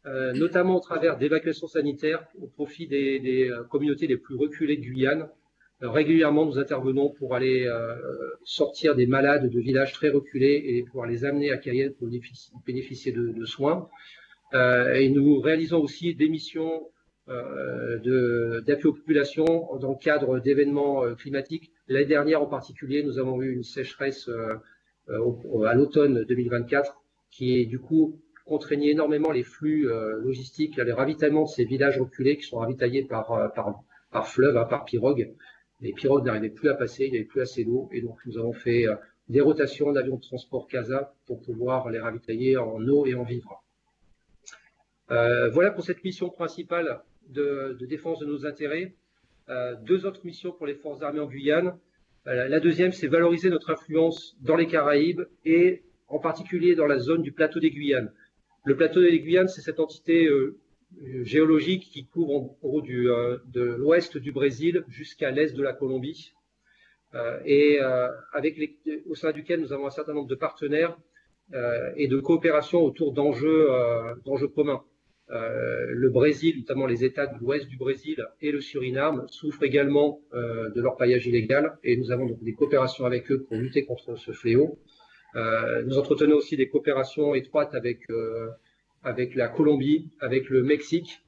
notamment au travers d'évacuations sanitaires au profit des communautés les plus reculées de Guyane. Régulièrement, nous intervenons pour aller sortir des malades de villages très reculés et pouvoir les amener à Cayenne pour bénéficier de soins. Et nous réalisons aussi des missions d'appui aux populations dans le cadre d'événements climatiques. L'année dernière en particulier, nous avons eu une sécheresse à l'automne 2024 qui du coup contraignait énormément les flux logistiques, les ravitaillements de ces villages reculés qui sont ravitaillés par fleuve, par pirogue. Les pirogues n'arrivaient plus à passer, il n'y avait plus assez d'eau et donc nous avons fait des rotations d'avions de transport CASA pour pouvoir les ravitailler en eau et en vivres. Voilà pour cette mission principale de défense de nos intérêts. Deux autres missions pour les forces armées en Guyane. La deuxième, c'est valoriser notre influence dans les Caraïbes et en particulier dans la zone du plateau des Guyanes. Le plateau des Guyanes, c'est cette entité géologique qui couvre en gros de l'ouest du Brésil jusqu'à l'est de la Colombie et au sein duquel nous avons un certain nombre de partenaires et de coopération autour d'enjeux communs. Le Brésil, notamment les États de l'ouest du Brésil et le Suriname souffrent également de l'orpaillage illégal et nous avons donc des coopérations avec eux pour lutter contre ce fléau. Nous entretenons aussi des coopérations étroites avec la Colombie, avec le Mexique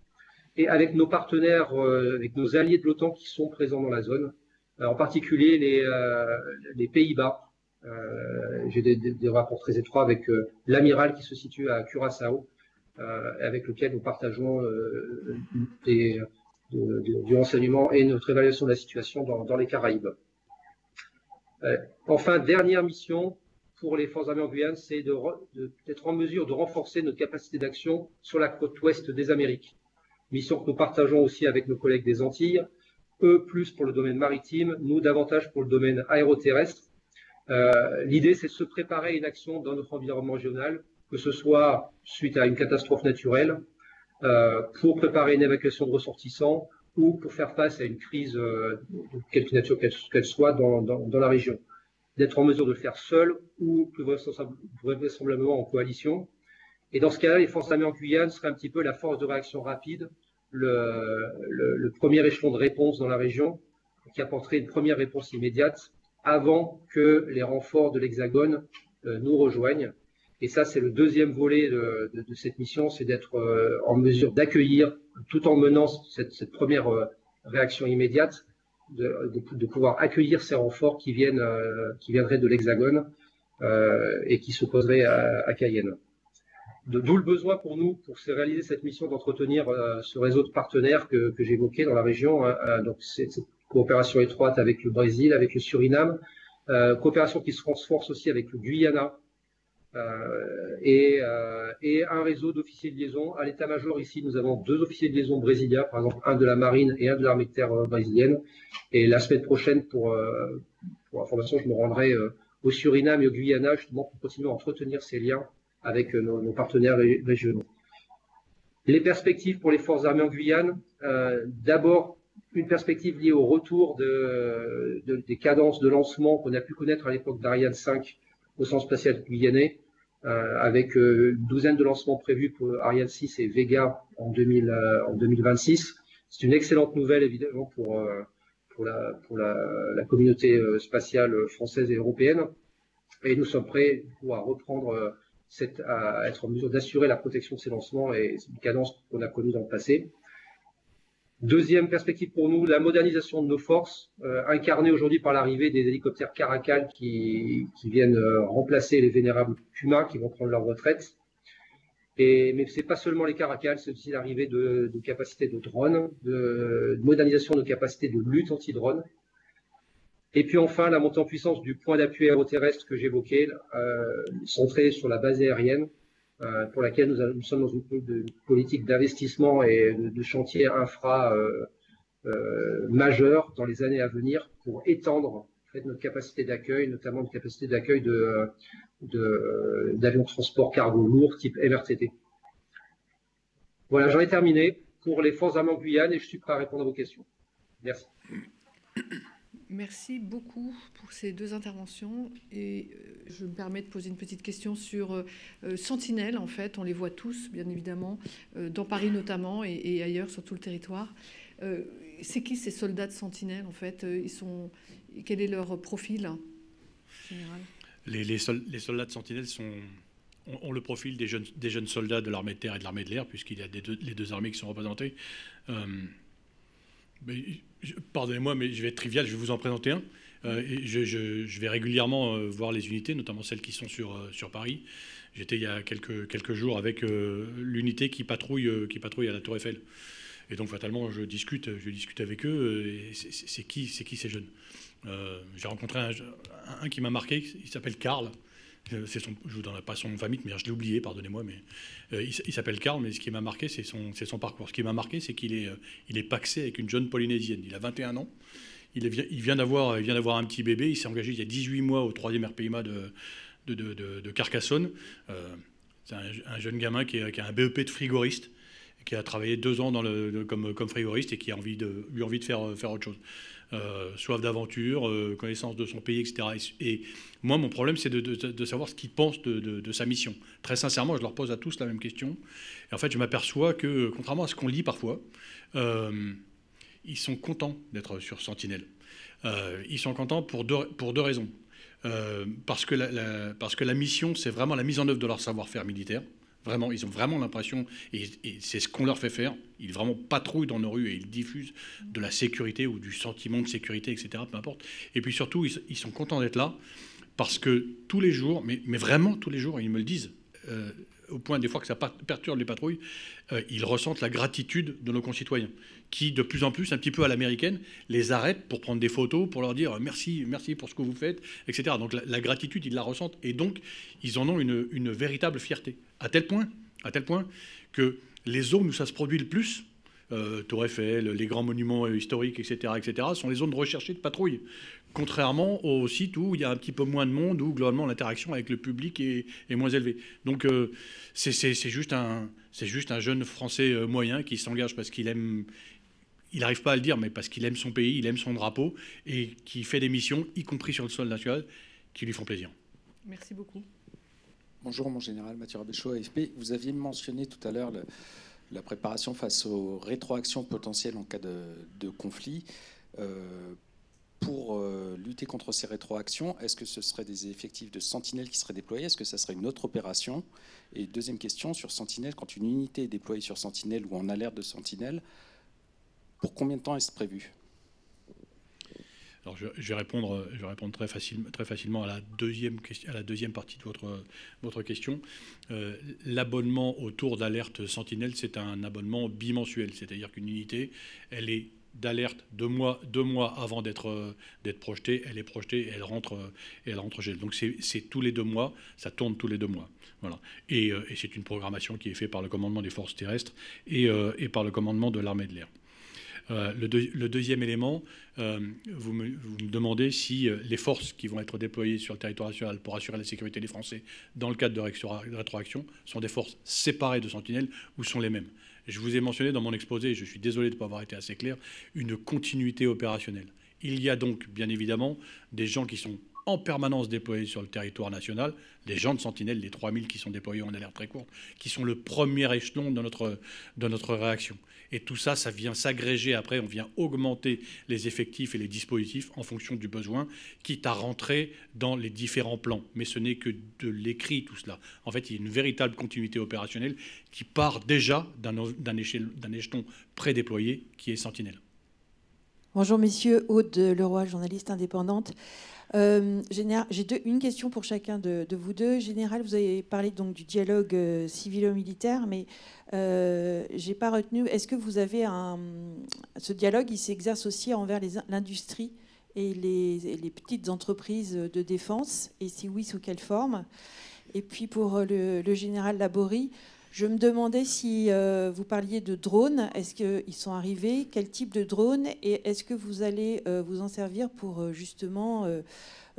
et avec nos partenaires, avec nos alliés de l'OTAN qui sont présents dans la zone, en particulier les Pays-Bas. J'ai des rapports très étroits avec l'amiral qui se situe à Curaçao, avec lequel nous partageons du renseignement et notre évaluation de la situation dans les Caraïbes. Enfin, dernière mission pour les forces armées en Guyane, c'est d'être en mesure de renforcer notre capacité d'action sur la côte ouest des Amériques. Mission que nous partageons aussi avec nos collègues des Antilles, eux plus pour le domaine maritime, nous davantage pour le domaine aéroterrestre. L'idée, c'est de se préparer à une action dans notre environnement régional, que ce soit suite à une catastrophe naturelle, pour préparer une évacuation de ressortissants ou pour faire face à une crise de quelque nature qu'elle soit dans la région. D'être en mesure de le faire seul ou plus vraisemblablement en coalition. Et dans ce cas-là, les forces armées en Guyane seraient un petit peu la force de réaction rapide, le premier échelon de réponse dans la région, qui apporterait une première réponse immédiate avant que les renforts de l'Hexagone nous rejoignent. Et ça, c'est le deuxième volet de cette mission, c'est d'être en mesure d'accueillir, tout en menant cette première réaction immédiate, de pouvoir accueillir ces renforts qui viendraient de l'Hexagone et qui se poseraient à Cayenne. D'où le besoin pour nous, pour réaliser cette mission, d'entretenir ce réseau de partenaires que j'évoquais dans la région. Donc cette coopération étroite avec le Brésil, avec le Suriname, coopération qui se renforce aussi avec le Guyana, et un réseau d'officiers de liaison. À l'état-major, ici, nous avons 2 officiers de liaison brésiliens, par exemple un de la marine et un de l'armée de terre brésilienne. Et la semaine prochaine, pour information, je me rendrai au Suriname et au Guyana, justement, pour continuer à entretenir ces liens avec nos partenaires régionaux. Les perspectives pour les forces armées en Guyane, d'abord, une perspective liée au retour des cadences de lancement qu'on a pu connaître à l'époque d'Ariane 5 au centre spatial guyanais, avec une douzaine de lancements prévus pour Ariane 6 et Vega en 2026. C'est une excellente nouvelle, évidemment, pour la communauté spatiale française et européenne. Et nous sommes prêts à reprendre, à être en mesure d'assurer la protection de ces lancements, et c'est une cadence qu'on a connue dans le passé. Deuxième perspective pour nous, la modernisation de nos forces, incarnée aujourd'hui par l'arrivée des hélicoptères Caracal qui viennent remplacer les vénérables Puma qui vont prendre leur retraite. Mais ce n'est pas seulement les Caracal, c'est aussi l'arrivée de capacités de drones, de modernisation de capacités de lutte anti-drone. Et puis enfin, la montée en puissance du point d'appui aéroterrestre que j'évoquais, centré sur la base aérienne, pour laquelle nous sommes dans une politique d'investissement et de chantier infra majeur dans les années à venir pour étendre en fait, notre capacité d'accueil, notamment une capacité d'accueil d'avions de transport cargo lourds type MRTT. Voilà, j'en ai terminé pour les forces armées en Guyane et je suis prêt à répondre à vos questions. Merci. Merci beaucoup pour ces 2 interventions. Et je me permets de poser une petite question sur Sentinelle. En fait, on les voit tous, bien évidemment, dans Paris notamment et ailleurs sur tout le territoire. C'est qui ces soldats de Sentinelle, en fait? Quel est leur profil général? Les soldats de Sentinelle ont le profil des jeunes soldats de l'armée de terre et de l'armée de l'air, puisqu'il y a les 2 armées qui sont représentées. Pardonnez-moi, mais je vais être trivial, je vais vous en présenter un. Et je vais régulièrement voir les unités, notamment celles qui sont sur Paris. J'étais il y a quelques jours avec l'unité qui patrouille à la Tour Eiffel. Et donc, fatalement, je discute avec eux. Et c'est qui ces jeunes? J'ai rencontré un qui m'a marqué, il s'appelle Karl. Je ne vous donnerai pas son nom de famille, mais je l'ai oublié, pardonnez-moi, mais il s'appelle Karl, mais ce qui m'a marqué, c'est son parcours. Ce qui m'a marqué, c'est qu'il est pacsé avec une jeune Polynésienne. Il a 21 ans, il vient d'avoir un petit bébé, il s'est engagé il y a 18 mois au 3e RPIMA de Carcassonne. C'est un jeune gamin qui a un BEP de frigoriste, qui a travaillé 2 ans comme frigoriste et qui a envie de faire autre chose. Soif d'aventure, connaissance de son pays, etc. Et moi, mon problème, c'est de savoir ce qu'ils pensent de sa mission. Très sincèrement, je leur pose à tous la même question. Et en fait, je m'aperçois que, contrairement à ce qu'on lit parfois, ils sont contents d'être sur Sentinelle. Ils sont contents pour deux raisons. Parce que la mission, c'est vraiment la mise en œuvre de leur savoir-faire militaire. Vraiment, ils ont vraiment l'impression, et c'est ce qu'on leur fait faire, ils vraiment patrouillent dans nos rues et ils diffusent de la sécurité ou du sentiment de sécurité, etc., peu importe. Et puis surtout, ils sont contents d'être là parce que tous les jours, mais vraiment tous les jours, ils me le disent, au point des fois que ça perturbe les patrouilles, ils ressentent la gratitude de nos concitoyens qui, de plus en plus, un petit peu à l'américaine, les arrêtent pour prendre des photos, pour leur dire merci pour ce que vous faites, etc. Donc la gratitude, ils la ressentent et donc ils en ont une véritable fierté. À tel point que les zones où ça se produit le plus, Tour Eiffel, les grands monuments historiques, etc., sont les zones recherchées de patrouille. Contrairement aux sites où il y a un petit peu moins de monde, où globalement l'interaction avec le public est moins élevée. Donc c'est juste un jeune Français moyen qui s'engage parce qu'il aime, il n'arrive pas à le dire, mais parce qu'il aime son pays, il aime son drapeau, et qui fait des missions, y compris sur le sol national, qui lui font plaisir. Merci beaucoup. Bonjour, mon général Mathieu Rabéchaud, AFP. Vous aviez mentionné tout à l'heure la préparation face aux rétroactions potentielles en cas de conflit. Pour lutter contre ces rétroactions, est-ce que ce seraient des effectifs de Sentinelle qui seraient déployés? Est-ce que ça serait une autre opération? Et deuxième question, sur Sentinelle, quand une unité est déployée sur Sentinelle ou en alerte de Sentinelle, pour combien de temps est-ce prévu? Alors je vais répondre très facilement à la deuxième partie de votre question. L'abonnement au tour d'alerte Sentinelle, c'est un abonnement bimensuel, c'est-à-dire qu'une unité, elle est d'alerte 2 mois avant d'être projetée, elle est projetée et elle rentre chez elle. Donc c'est tous les 2 mois, ça tourne tous les 2 mois. Voilà. Et c'est une programmation qui est faite par le commandement des forces terrestres et par le commandement de l'armée de l'air. Le deuxième élément, vous me demandez si les forces qui vont être déployées sur le territoire national pour assurer la sécurité des Français dans le cadre de rétroaction sont des forces séparées de Sentinelle ou sont les mêmes. Je vous ai mentionné dans mon exposé, et je suis désolé de ne pas avoir été assez clair, une continuité opérationnelle. Il y a donc bien évidemment des gens qui sont en permanence déployés sur le territoire national, les gens de Sentinelle, les 3000 qui sont déployés en alerte très courte, qui sont le premier échelon de notre réaction. Et tout ça, ça vient s'agréger après, on vient augmenter les effectifs et les dispositifs en fonction du besoin, quitte à rentrer dans les différents plans. Mais ce n'est que de l'écrit tout cela. En fait, il y a une véritable continuité opérationnelle qui part déjà d'un échelon prédéployé qui est Sentinelle. Bonjour messieurs, Aude Leroy, journaliste indépendante. J'ai une question pour chacun de vous deux. Général, vous avez parlé donc du dialogue civilo-militaire, mais j'ai pas retenu. Est-ce que vous avez ce dialogue, il s'exerce aussi envers l'industrie et les petites entreprises de défense, et si oui, sous quelle forme? Et puis pour le général Laborie, je me demandais si vous parliez de drones. Est-ce qu'ils sont arrivés? Quel type de drones? Et est-ce que vous allez vous en servir pour justement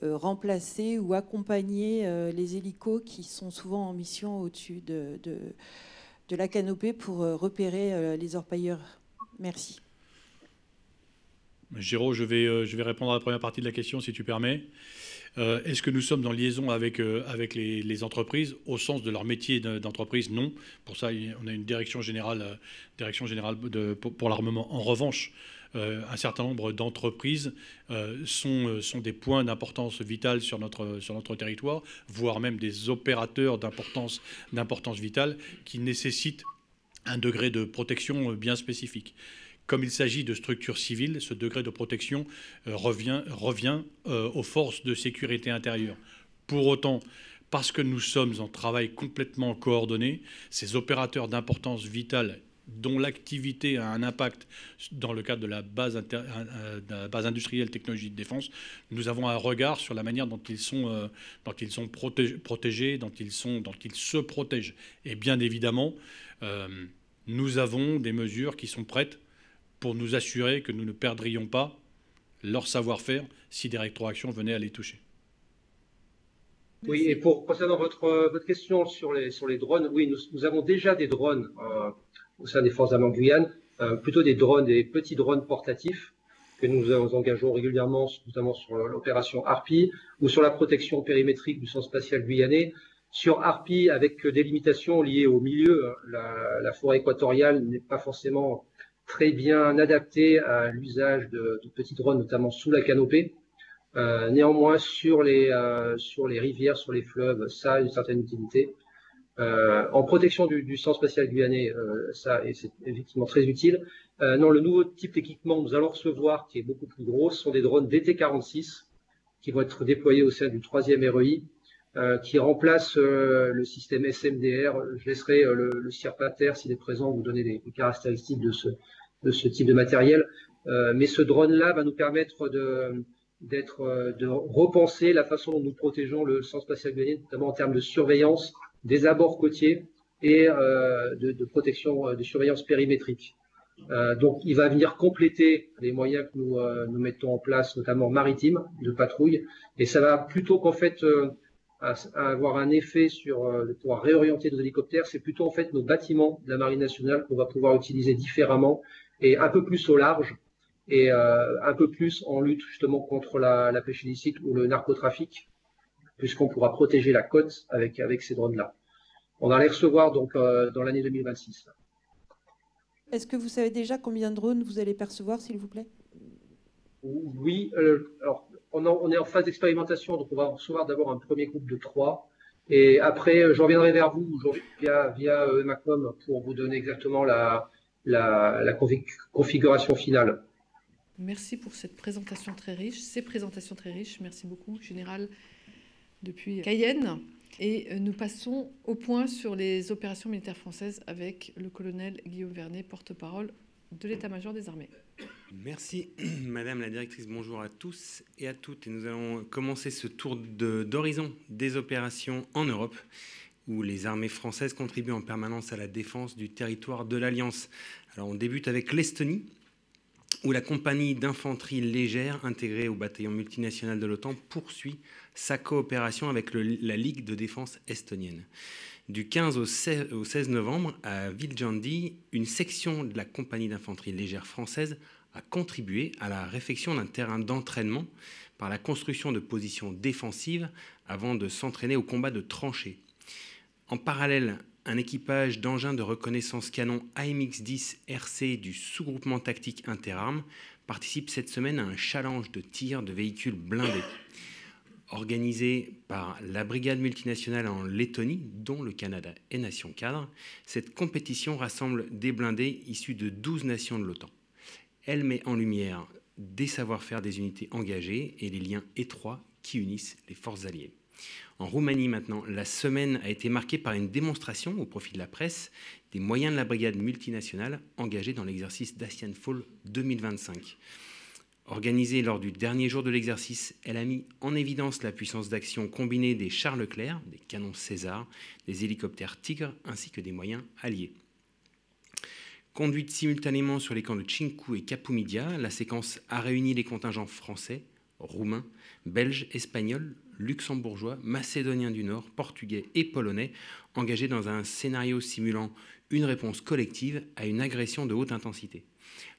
remplacer ou accompagner les hélicos qui sont souvent en mission au-dessus de la canopée pour repérer les orpailleurs? Merci. Géraud, je vais répondre à la première partie de la question, si tu permets. Est-ce que nous sommes en liaison avec les entreprises au sens de leur métier d'entreprise? Non. Pour ça, on a une direction générale pour l'armement. En revanche, un certain nombre d'entreprises sont des points d'importance vitale sur notre territoire, voire même des opérateurs d'importance vitale qui nécessitent un degré de protection bien spécifique. Comme il s'agit de structures civiles, ce degré de protection revient aux forces de sécurité intérieure. Pour autant, parce que nous sommes en travail complètement coordonné, ces opérateurs d'importance vitale dont l'activité a un impact dans le cadre de la base industrielle technologie de défense, nous avons un regard sur la manière dont ils sont protégés, dont ils se protègent. Et bien évidemment, nous avons des mesures qui sont prêtes pour nous assurer que nous ne perdrions pas leur savoir-faire si des rétroactions venaient à les toucher. Oui, et concernant votre question sur les drones, oui, nous avons déjà des drones au sein des forces armées en Guyane, plutôt des petits drones portatifs que nous engageons régulièrement, notamment sur l'opération Harpie ou sur la protection périmétrique du centre spatial guyanais. Sur Harpie, avec des limitations liées au milieu, la forêt équatoriale n'est pas forcément très bien adapté à l'usage de petits drones, notamment sous la canopée. Néanmoins, sur les rivières, sur les fleuves, ça a une certaine utilité. En protection du centre spatial guyanais, c'est effectivement très utile. Non, le nouveau type d'équipement que nous allons recevoir, qui est beaucoup plus gros, sont des drones DT-46 qui vont être déployés au sein du 3e REI, qui remplacent le système SMDR. Je laisserai le CIRPATER, s'il est présent, vous donner les caractéristiques de ce type de matériel. Mais ce drone-là va nous permettre de repenser la façon dont nous protégeons le centre spatial guyanais, notamment en termes de surveillance des abords côtiers et de protection, de surveillance périmétrique. Donc, il va venir compléter les moyens que nous mettons en place, notamment maritimes, de patrouille. Et ça va plutôt qu'en fait à avoir un effet sur de pouvoir réorienter nos hélicoptères, c'est plutôt en fait nos bâtiments de la Marine nationale qu'on va pouvoir utiliser différemment et un peu plus au large et un peu plus en lutte justement contre la pêche illicite ou le narcotrafic, puisqu'on pourra protéger la côte avec ces drones-là. On va les recevoir donc dans l'année 2026. Est-ce que vous savez déjà combien de drones vous allez percevoir, s'il vous plaît? Oui, alors on est en phase d'expérimentation, donc on va recevoir d'abord un premier groupe de 3. Et après, je reviendrai vers vous via Emacom pour vous donner exactement la configuration finale. Merci pour cette présentation très riche, ces présentations très riches. Merci beaucoup, Général, depuis Cayenne. Et nous passons au point sur les opérations militaires françaises avec le colonel Guillaume Vernet, porte-parole de l'état-major des armées. Merci, Madame la Directrice. Bonjour à tous et à toutes. Et nous allons commencer ce tour d'horizon des opérations en Europe, où les armées françaises contribuent en permanence à la défense du territoire de l'Alliance. Alors, on débute avec l'Estonie, où la compagnie d'infanterie légère intégrée au bataillon multinational de l'OTAN poursuit sa coopération avec la Ligue de défense estonienne. Du 15 au 16 novembre, à Viljandi, une section de la compagnie d'infanterie légère française a contribué à la réfection d'un terrain d'entraînement par la construction de positions défensives avant de s'entraîner au combat de tranchées. En parallèle, un équipage d'engins de reconnaissance canon AMX-10 RC du sous-groupement tactique interarmes participe cette semaine à un challenge de tir de véhicules blindés. Organisé par la brigade multinationale en Lettonie, dont le Canada est nation cadre, cette compétition rassemble des blindés issus de 12 nations de l'OTAN. Elle met en lumière des savoir-faire des unités engagées et les liens étroits qui unissent les forces alliées. En Roumanie maintenant, la semaine a été marquée par une démonstration au profit de la presse des moyens de la brigade multinationale engagée dans l'exercice d'Asian Fall 2025. Organisée lors du dernier jour de l'exercice, elle a mis en évidence la puissance d'action combinée des chars Leclerc, des canons César, des hélicoptères Tigre ainsi que des moyens alliés. Conduite simultanément sur les camps de Chincu et Kapoumidia, la séquence a réuni les contingents français, roumains, belges, espagnols, luxembourgeois, macédoniens du Nord, portugais et polonais, engagés dans un scénario simulant une réponse collective à une agression de haute intensité.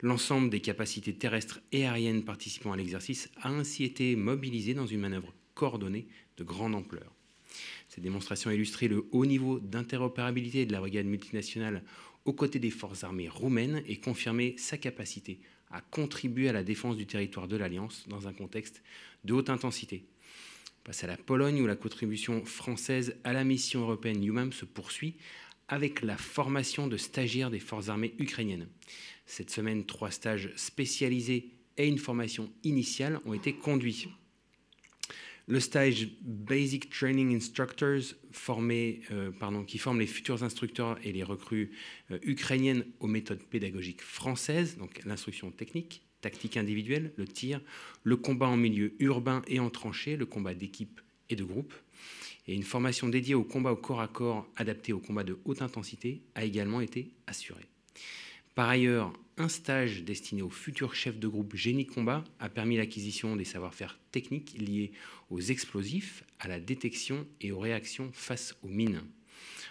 L'ensemble des capacités terrestres et aériennes participant à l'exercice a ainsi été mobilisé dans une manœuvre coordonnée de grande ampleur. Ces démonstrations illustraient le haut niveau d'interopérabilité de la brigade multinationale aux côtés des forces armées roumaines et confirmaient sa capacité à contribuer à la défense du territoire de l'Alliance dans un contexte de haute intensité. On passe à la Pologne où la contribution française à la mission européenne EUMAM se poursuit avec la formation de stagiaires des forces armées ukrainiennes. Cette semaine, 3 stages spécialisés et une formation initiale ont été conduits. Le stage Basic Training Instructors qui forme les futurs instructeurs et les recrues ukrainiennes aux méthodes pédagogiques françaises, donc l'instruction technique, tactique individuelle, le tir, le combat en milieu urbain et en tranchée, le combat d'équipe et de groupe. Et une formation dédiée au combat au corps à corps adaptée au combat de haute intensité a également été assurée. Par ailleurs, un stage destiné aux futurs chefs de groupe génie combat a permis l'acquisition des savoir-faire techniques liés aux explosifs, à la détection et aux réactions face aux mines.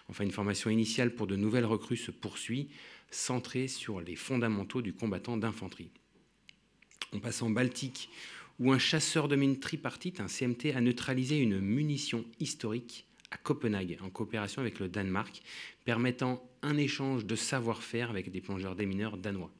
Enfin, une formation initiale pour de nouvelles recrues se poursuit, centrée sur les fondamentaux du combattant d'infanterie. On passe en Baltique, où un chasseur de mines tripartite, un CMT, a neutralisé une munition historique à Copenhague, en coopération avec le Danemark, permettant un échange de savoir-faire avec des plongeurs démineurs danois.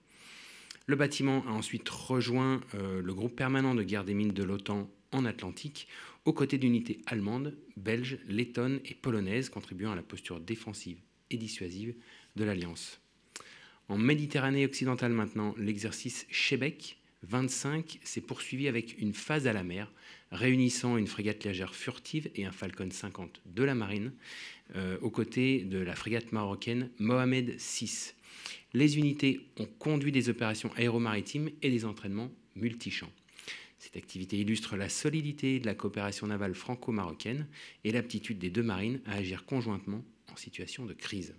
Le bâtiment a ensuite rejoint le groupe permanent de guerre des mines de l'OTAN en Atlantique, aux côtés d'unités allemandes, belges, lettonnes et polonaises, contribuant à la posture défensive et dissuasive de l'Alliance. En Méditerranée occidentale maintenant, l'exercice Shebeck 25 s'est poursuivi avec une phase à la mer, réunissant une frégate légère furtive et un Falcon 50 de la marine, aux côtés de la frégate marocaine Mohamed VI. Les unités ont conduit des opérations aéromaritimes et des entraînements multichamps. Cette activité illustre la solidité de la coopération navale franco-marocaine et l'aptitude des deux marines à agir conjointement en situation de crise.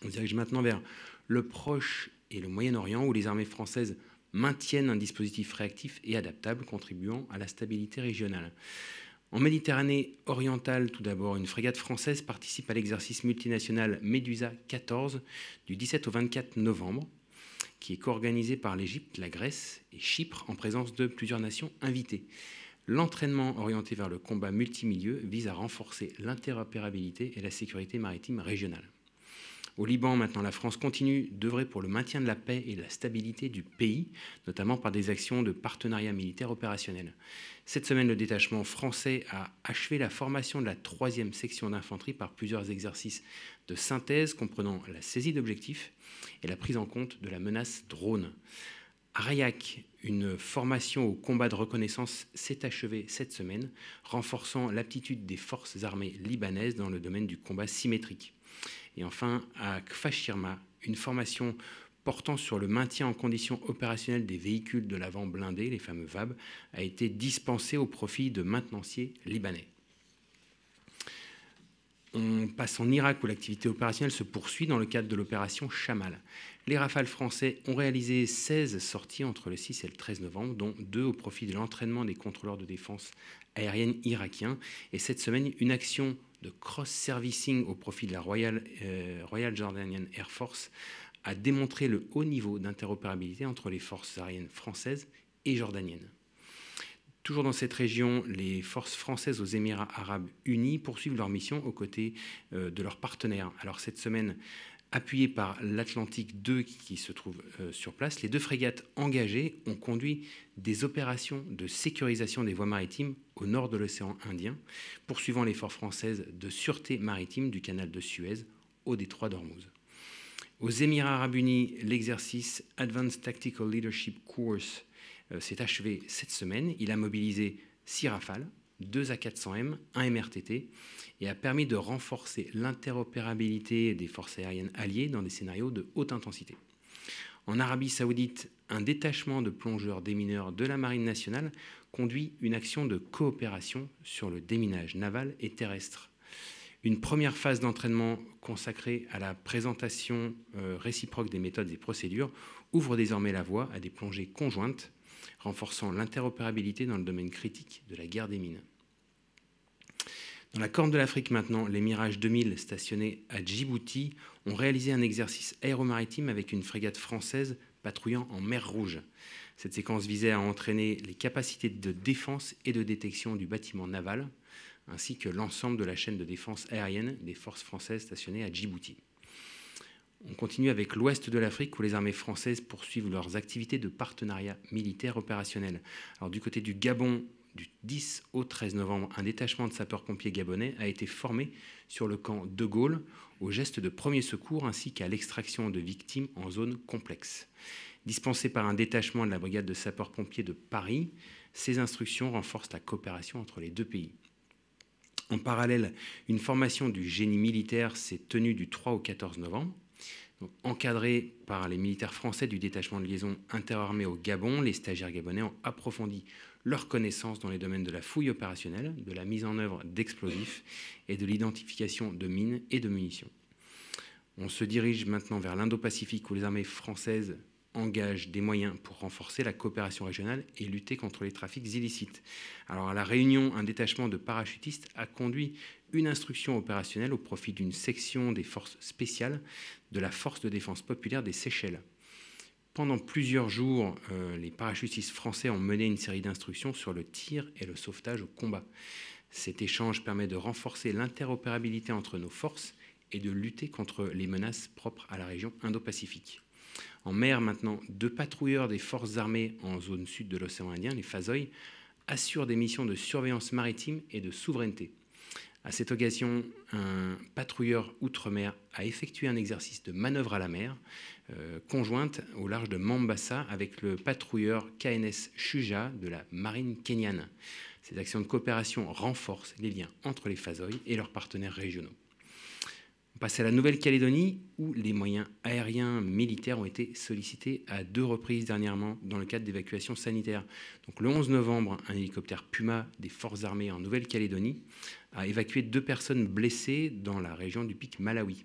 On se dirige maintenant vers le Proche et le Moyen-Orient, où les armées françaises maintiennent un dispositif réactif et adaptable, contribuant à la stabilité régionale. En Méditerranée orientale, tout d'abord, une frégate française participe à l'exercice multinational Medusa 14 du 17 au 24 novembre, qui est co-organisé par l'Égypte, la Grèce et Chypre, en présence de plusieurs nations invitées. L'entraînement orienté vers le combat multimilieu vise à renforcer l'interopérabilité et la sécurité maritime régionale. Au Liban, maintenant, la France continue d'œuvrer pour le maintien de la paix et de la stabilité du pays, notamment par des actions de partenariat militaire opérationnel. Cette semaine, le détachement français a achevé la formation de la 3e section d'infanterie par plusieurs exercices de synthèse comprenant la saisie d'objectifs et la prise en compte de la menace drone. À Rayak, une formation au combat de reconnaissance s'est achevée cette semaine, renforçant l'aptitude des forces armées libanaises dans le domaine du combat symétrique. Et enfin, à Kfashirma, une formation portant sur le maintien en condition opérationnelle des véhicules de l'avant blindés, les fameux VAB, a été dispensée au profit de maintenanciers libanais. On passe en Irak où l'activité opérationnelle se poursuit dans le cadre de l'opération Chamal. Les Rafales français ont réalisé 16 sorties entre le 6 et le 13 novembre, dont 2 au profit de l'entraînement des contrôleurs de défense aérienne irakiens. Et cette semaine, une action de cross-servicing au profit de la Royal Jordanian Air Force a démontré le haut niveau d'interopérabilité entre les forces aériennes françaises et jordaniennes. Toujours dans cette région, les forces françaises aux Émirats arabes unis poursuivent leur mission aux côtés de leurs partenaires. Alors cette semaine, appuyées par l'Atlantique 2 qui se trouve sur place, les 2 frégates engagées ont conduit des opérations de sécurisation des voies maritimes au nord de l'océan Indien, poursuivant l'effort français de sûreté maritime du canal de Suez au détroit d'Ormuz. Aux Émirats arabes unis, l'exercice Advanced Tactical Leadership Course s'est achevé cette semaine. Il a mobilisé 6 Rafales, 2 A400M, 1 MRTT et a permis de renforcer l'interopérabilité des forces aériennes alliées dans des scénarios de haute intensité. En Arabie saoudite, un détachement de plongeurs démineurs de la Marine nationale conduit une action de coopération sur le déminage naval et terrestre. Une première phase d'entraînement consacrée à la présentation réciproque des méthodes et procédures ouvre désormais la voie à des plongées conjointes, renforçant l'interopérabilité dans le domaine critique de la guerre des mines. Dans la Corne de l'Afrique maintenant, les Mirage 2000 stationnés à Djibouti ont réalisé un exercice aéromaritime avec une frégate française patrouillant en mer Rouge. Cette séquence visait à entraîner les capacités de défense et de détection du bâtiment naval, ainsi que l'ensemble de la chaîne de défense aérienne des forces françaises stationnées à Djibouti. On continue avec l'ouest de l'Afrique où les armées françaises poursuivent leurs activités de partenariat militaire opérationnel. Alors, du côté du Gabon, du 10 au 13 novembre, un détachement de sapeurs-pompiers gabonais a été formé sur le camp de Gaulle au geste de premier secours ainsi qu'à l'extraction de victimes en zone complexe. Dispensé par un détachement de la brigade de sapeurs-pompiers de Paris, ces instructions renforcent la coopération entre les 2 pays. En parallèle, une formation du génie militaire s'est tenue du 3 au 14 novembre. Donc, encadrés par les militaires français du détachement de liaison interarmée au Gabon, les stagiaires gabonais ont approfondi leurs connaissances dans les domaines de la fouille opérationnelle, de la mise en œuvre d'explosifs et de l'identification de mines et de munitions. On se dirige maintenant vers l'Indo-Pacifique où les armées françaises engagent des moyens pour renforcer la coopération régionale et lutter contre les trafics illicites. Alors à La Réunion, un détachement de parachutistes a conduit une instruction opérationnelle au profit d'une section des forces spéciales de la Force de défense populaire des Seychelles. Pendant plusieurs jours, les parachutistes français ont mené une série d'instructions sur le tir et le sauvetage au combat. Cet échange permet de renforcer l'interopérabilité entre nos forces et de lutter contre les menaces propres à la région Indo-Pacifique. En mer maintenant, 2 patrouilleurs des forces armées en zone sud de l'océan Indien, les Fazoy, assurent des missions de surveillance maritime et de souveraineté. À cette occasion, un patrouilleur outre-mer a effectué un exercice de manœuvre à la mer conjointe au large de Mombasa avec le patrouilleur KNS Shuja de la marine kenyane. Ces actions de coopération renforcent les liens entre les Fazoy et leurs partenaires régionaux. On passe à la Nouvelle-Calédonie où les moyens aériens militaires ont été sollicités à 2 reprises dernièrement dans le cadre d'évacuations sanitaires. Donc, le 11 novembre, un hélicoptère Puma des forces armées en Nouvelle-Calédonie a évacué 2 personnes blessées dans la région du pic Malawi.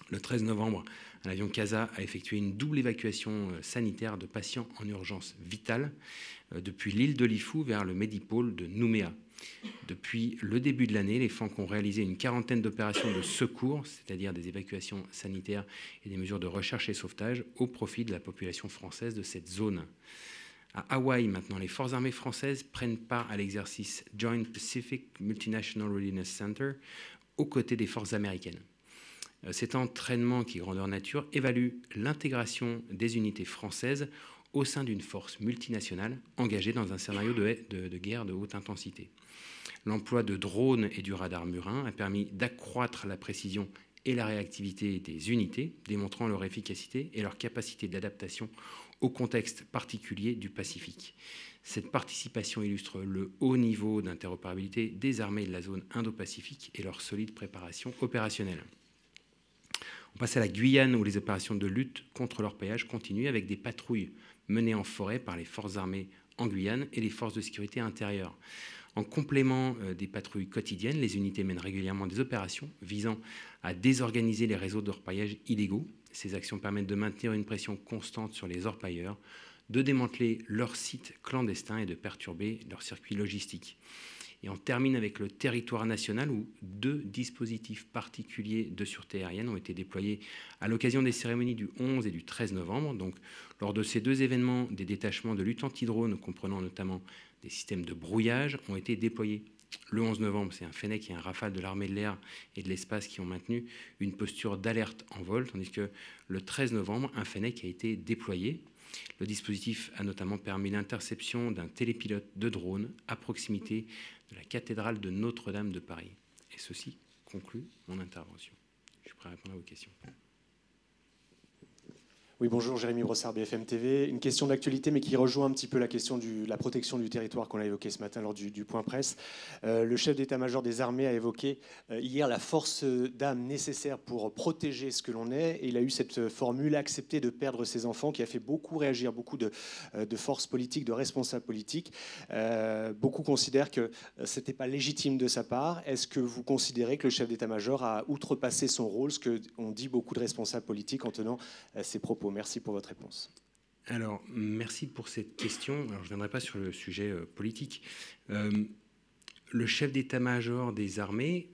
Le 13 novembre, un avion CASA a effectué une double évacuation sanitaire de patients en urgence vitale depuis l'île de Lifou vers le Médipôle de Nouméa. Depuis le début de l'année, les FANC ont réalisé une 40aine d'opérations de secours, c'est-à-dire des évacuations sanitaires et des mesures de recherche et sauvetage au profit de la population française de cette zone. À Hawaï, maintenant, les forces armées françaises prennent part à l'exercice Joint Pacific Multinational Readiness Center aux côtés des forces américaines. Cet entraînement, qui est grandeur nature, évalue l'intégration des unités françaises au sein d'une force multinationale engagée dans un scénario de guerre de haute intensité. L'emploi de drones et du radar murin a permis d'accroître la précision et la réactivité des unités, démontrant leur efficacité et leur capacité d'adaptation au contexte particulier du Pacifique. Cette participation illustre le haut niveau d'interopérabilité des armées de la zone Indo-Pacifique et leur solide préparation opérationnelle. On passe à la Guyane où les opérations de lutte contre l'orpaillage continuent avec des patrouilles menées en forêt par les forces armées en Guyane et les forces de sécurité intérieure. En complément des patrouilles quotidiennes, les unités mènent régulièrement des opérations visant à désorganiser les réseaux d'orpaillage illégaux. Ces actions permettent de maintenir une pression constante sur les orpailleurs, de démanteler leurs sites clandestins et de perturber leurs circuits logistiques. Et on termine avec le territoire national où 2 dispositifs particuliers de sûreté aérienne ont été déployés à l'occasion des cérémonies du 11 et du 13 novembre. Donc, lors de ces 2 événements, des détachements de lutte anti-drone, comprenant notamment des systèmes de brouillage, ont été déployés. Le 11 novembre, c'est un Fennec et un Rafale de l'armée de l'air et de l'espace qui ont maintenu une posture d'alerte en vol, tandis que le 13 novembre, un Fennec a été déployé. Le dispositif a notamment permis l'interception d'un télépilote de drone à proximité de la cathédrale de Notre-Dame de Paris. Et ceci conclut mon intervention. Je suis prêt à répondre à vos questions. Oui, bonjour, Jérémy Brossard, BFM TV. Une question d'actualité, mais qui rejoint un petit peu la question de la protection du territoire qu'on a évoquée ce matin lors du point presse. Le chef d'état-major des armées a évoqué hier la force d'âme nécessaire pour protéger ce que l'on est. Et il a eu cette formule, accepter de perdre ses enfants, qui a fait beaucoup réagir beaucoup de forces politiques, de responsables politiques. Beaucoup considèrent que ce n'était pas légitime de sa part. Est-ce que vous considérez que le chef d'état-major a outrepassé son rôle, ce qu'ont dit beaucoup de responsables politiques en tenant ces propos? Merci pour votre réponse. Alors, merci pour cette question. Alors, je ne viendrai pas sur le sujet politique. Le chef d'état-major des armées,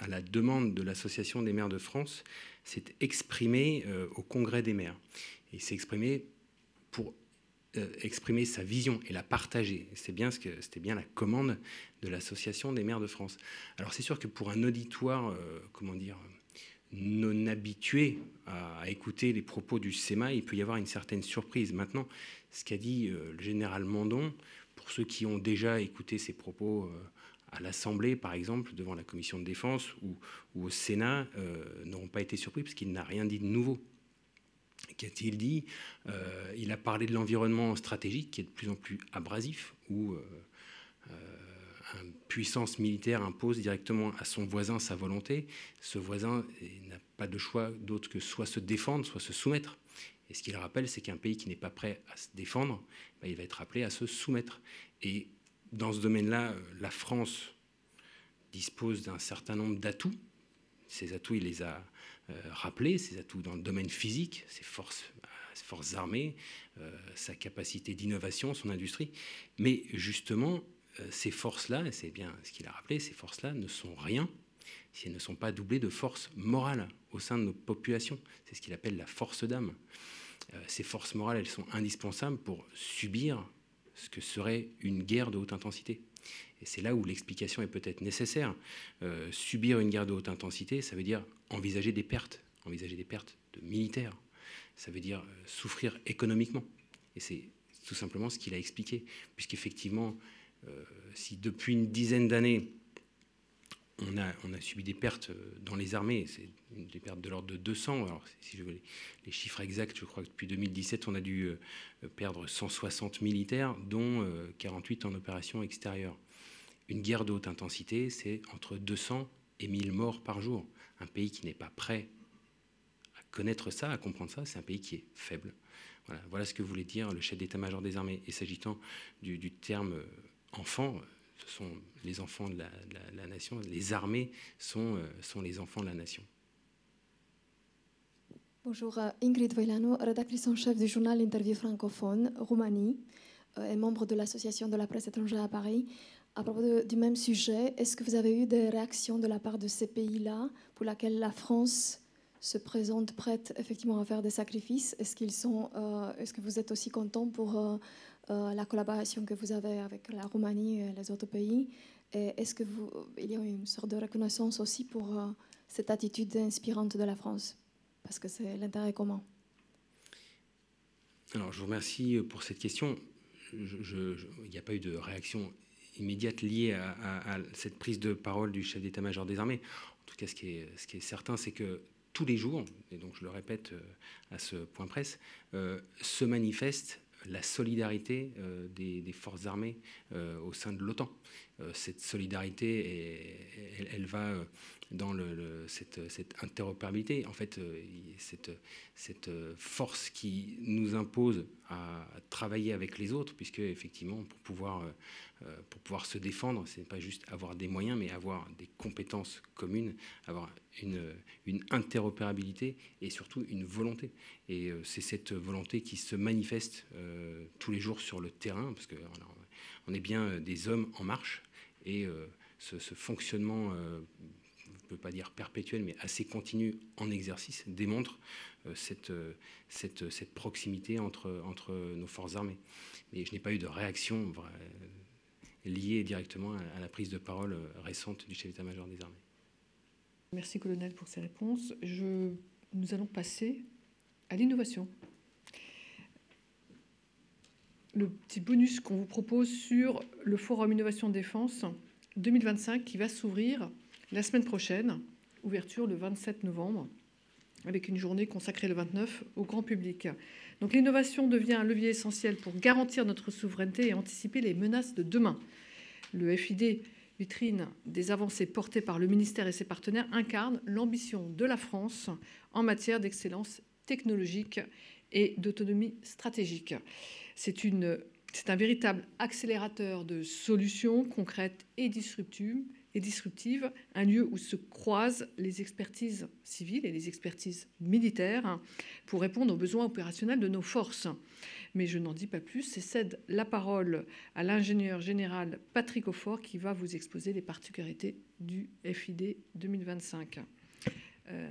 à la demande de l'Association des maires de France, s'est exprimé au Congrès des maires. Il s'est exprimé pour exprimer sa vision et la partager. C'était bien la commande de l'Association des maires de France. Alors, c'est sûr que pour un auditoire, non habitué à écouter les propos du SEMA, il peut y avoir une certaine surprise. Maintenant, ce qu'a dit le général Mandon, pour ceux qui ont déjà écouté ses propos à l'Assemblée, par exemple, devant la Commission de défense ou au Sénat, n'auront pas été surpris parce qu'il n'a rien dit de nouveau. Qu'a-t-il dit? Il a parlé de l'environnement stratégique qui est de plus en plus abrasif, où une puissance militaire impose directement à son voisin sa volonté. Ce voisin n'a pas de choix d'autre que soit se défendre, soit se soumettre. Et ce qu'il rappelle, c'est qu'un pays qui n'est pas prêt à se défendre, il va être appelé à se soumettre. Et dans ce domaine-là, la France dispose d'un certain nombre d'atouts. Ces atouts, il les a rappelés, ces atouts dans le domaine physique, ses forces armées, sa capacité d'innovation, son industrie. Mais justement, ces forces-là, c'est bien ce qu'il a rappelé, ces forces-là ne sont rien si elles ne sont pas doublées de force morale au sein de nos populations. C'est ce qu'il appelle la force d'âme. Ces forces morales, elles sont indispensables pour subir ce que serait une guerre de haute intensité. Et c'est là où l'explication est peut-être nécessaire. Subir une guerre de haute intensité, ça veut dire envisager des pertes de militaires. Ça veut dire souffrir économiquement. Et c'est tout simplement ce qu'il a expliqué. Puisqu'effectivement, si depuis une dizaine d'années, on a subi des pertes dans les armées, c'est des pertes de l'ordre de 200. Alors, si je veux les chiffres exacts, je crois que depuis 2017, on a dû perdre 160 militaires, dont 48 en opération extérieure. Une guerre de haute intensité, c'est entre 200 et 1000 morts par jour. Un pays qui n'est pas prêt à connaître ça, à comprendre ça, c'est un pays qui est faible. Voilà ce que voulait dire le chef d'état-major des armées. Et s'agitant du terme enfant, ce sont les enfants de la nation. Les armées sont les enfants de la nation. Bonjour, Ingrid Voilano, rédactrice en chef du journal Interview francophone, Roumanie, et membre de l'association de la presse étrangère à Paris. À propos du même sujet, est-ce que vous avez eu des réactions de la part de ces pays-là pour lesquels la France se présente prête effectivement à faire des sacrifices? Est-ce que vous êtes aussi content pour la collaboration que vous avez avec la Roumanie et les autres pays? Et est-ce qu'il y a une sorte de reconnaissance aussi pour cette attitude inspirante de la France? Parce que c'est l'intérêt commun. Alors, je vous remercie pour cette question. Il n'y a pas eu de réaction immédiate liée à cette prise de parole du chef d'état-major des armées. En tout cas, ce qui est certain, c'est que tous les jours, et donc je le répète à ce point presse, se manifeste la solidarité des forces armées au sein de l'OTAN. Cette solidarité, elle va dans cette interopérabilité, en fait, cette force qui nous impose à travailler avec les autres, puisque effectivement, pour pouvoir se défendre, ce n'est pas juste avoir des moyens, mais avoir des compétences communes, avoir une interopérabilité et surtout une volonté. Et c'est cette volonté qui se manifeste tous les jours sur le terrain, parce qu'on est bien des hommes en marche, et ce fonctionnement, je ne peux pas dire perpétuel, mais assez continu en exercice, démontre cette proximité entre nos forces armées. Mais je n'ai pas eu de réaction liée directement à la prise de parole récente du chef d'état-major des armées. Merci, colonel, pour ces réponses. Nous allons passer à l'innovation. Le petit bonus qu'on vous propose sur le Forum Innovation Défense 2025 qui va s'ouvrir la semaine prochaine, ouverture le 27 novembre, avec une journée consacrée le 29 au grand public. Donc l'innovation devient un levier essentiel pour garantir notre souveraineté et anticiper les menaces de demain. Le FID, vitrine des avancées portées par le ministère et ses partenaires, incarne l'ambition de la France en matière d'excellence technologique et d'autonomie stratégique. C'est un véritable accélérateur de solutions concrètes et disruptives, un lieu où se croisent les expertises civiles et les expertises militaires pour répondre aux besoins opérationnels de nos forces. Mais je n'en dis pas plus et cède la parole à l'ingénieur général Patrick Aufort qui va vous exposer les particularités du FID 2025.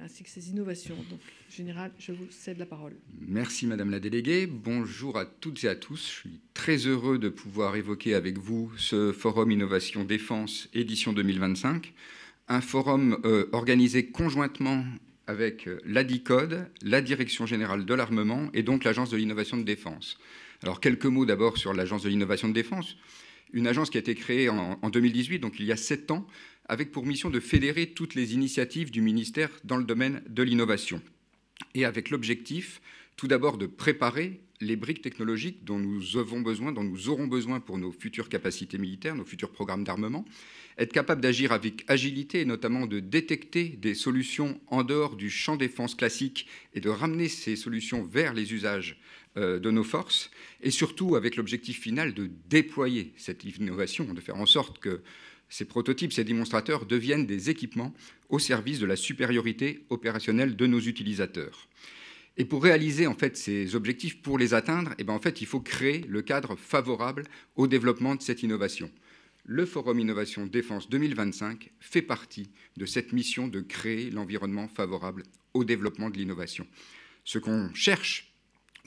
Ainsi que ses innovations. Donc, général, je vous cède la parole. Merci, Madame la déléguée. Bonjour à toutes et à tous. Je suis très heureux de pouvoir évoquer avec vous ce Forum Innovation Défense édition 2025, un forum organisé conjointement avec l'ADICODE, la Direction Générale de l'Armement et donc l'Agence de l'Innovation de Défense. Alors, quelques mots d'abord sur l'Agence de l'Innovation de Défense, une agence qui a été créée en 2018, donc il y a 7 ans, avec pour mission de fédérer toutes les initiatives du ministère dans le domaine de l'innovation. Et avec l'objectif, tout d'abord, de préparer les briques technologiques dont nous aurons besoin pour nos futures capacités militaires, nos futurs programmes d'armement, être capable d'agir avec agilité et notamment de détecter des solutions en dehors du champ défense classique et de ramener ces solutions vers les usages de nos forces, et surtout avec l'objectif final de déployer cette innovation, de faire en sorte que ces prototypes, ces démonstrateurs deviennent des équipements au service de la supériorité opérationnelle de nos utilisateurs. Et pour réaliser en fait ces objectifs, pour les atteindre, en fait, il faut créer le cadre favorable au développement de cette innovation. Le Forum Innovation Défense 2025 fait partie de cette mission de créer l'environnement favorable au développement de l'innovation. Ce qu'on cherche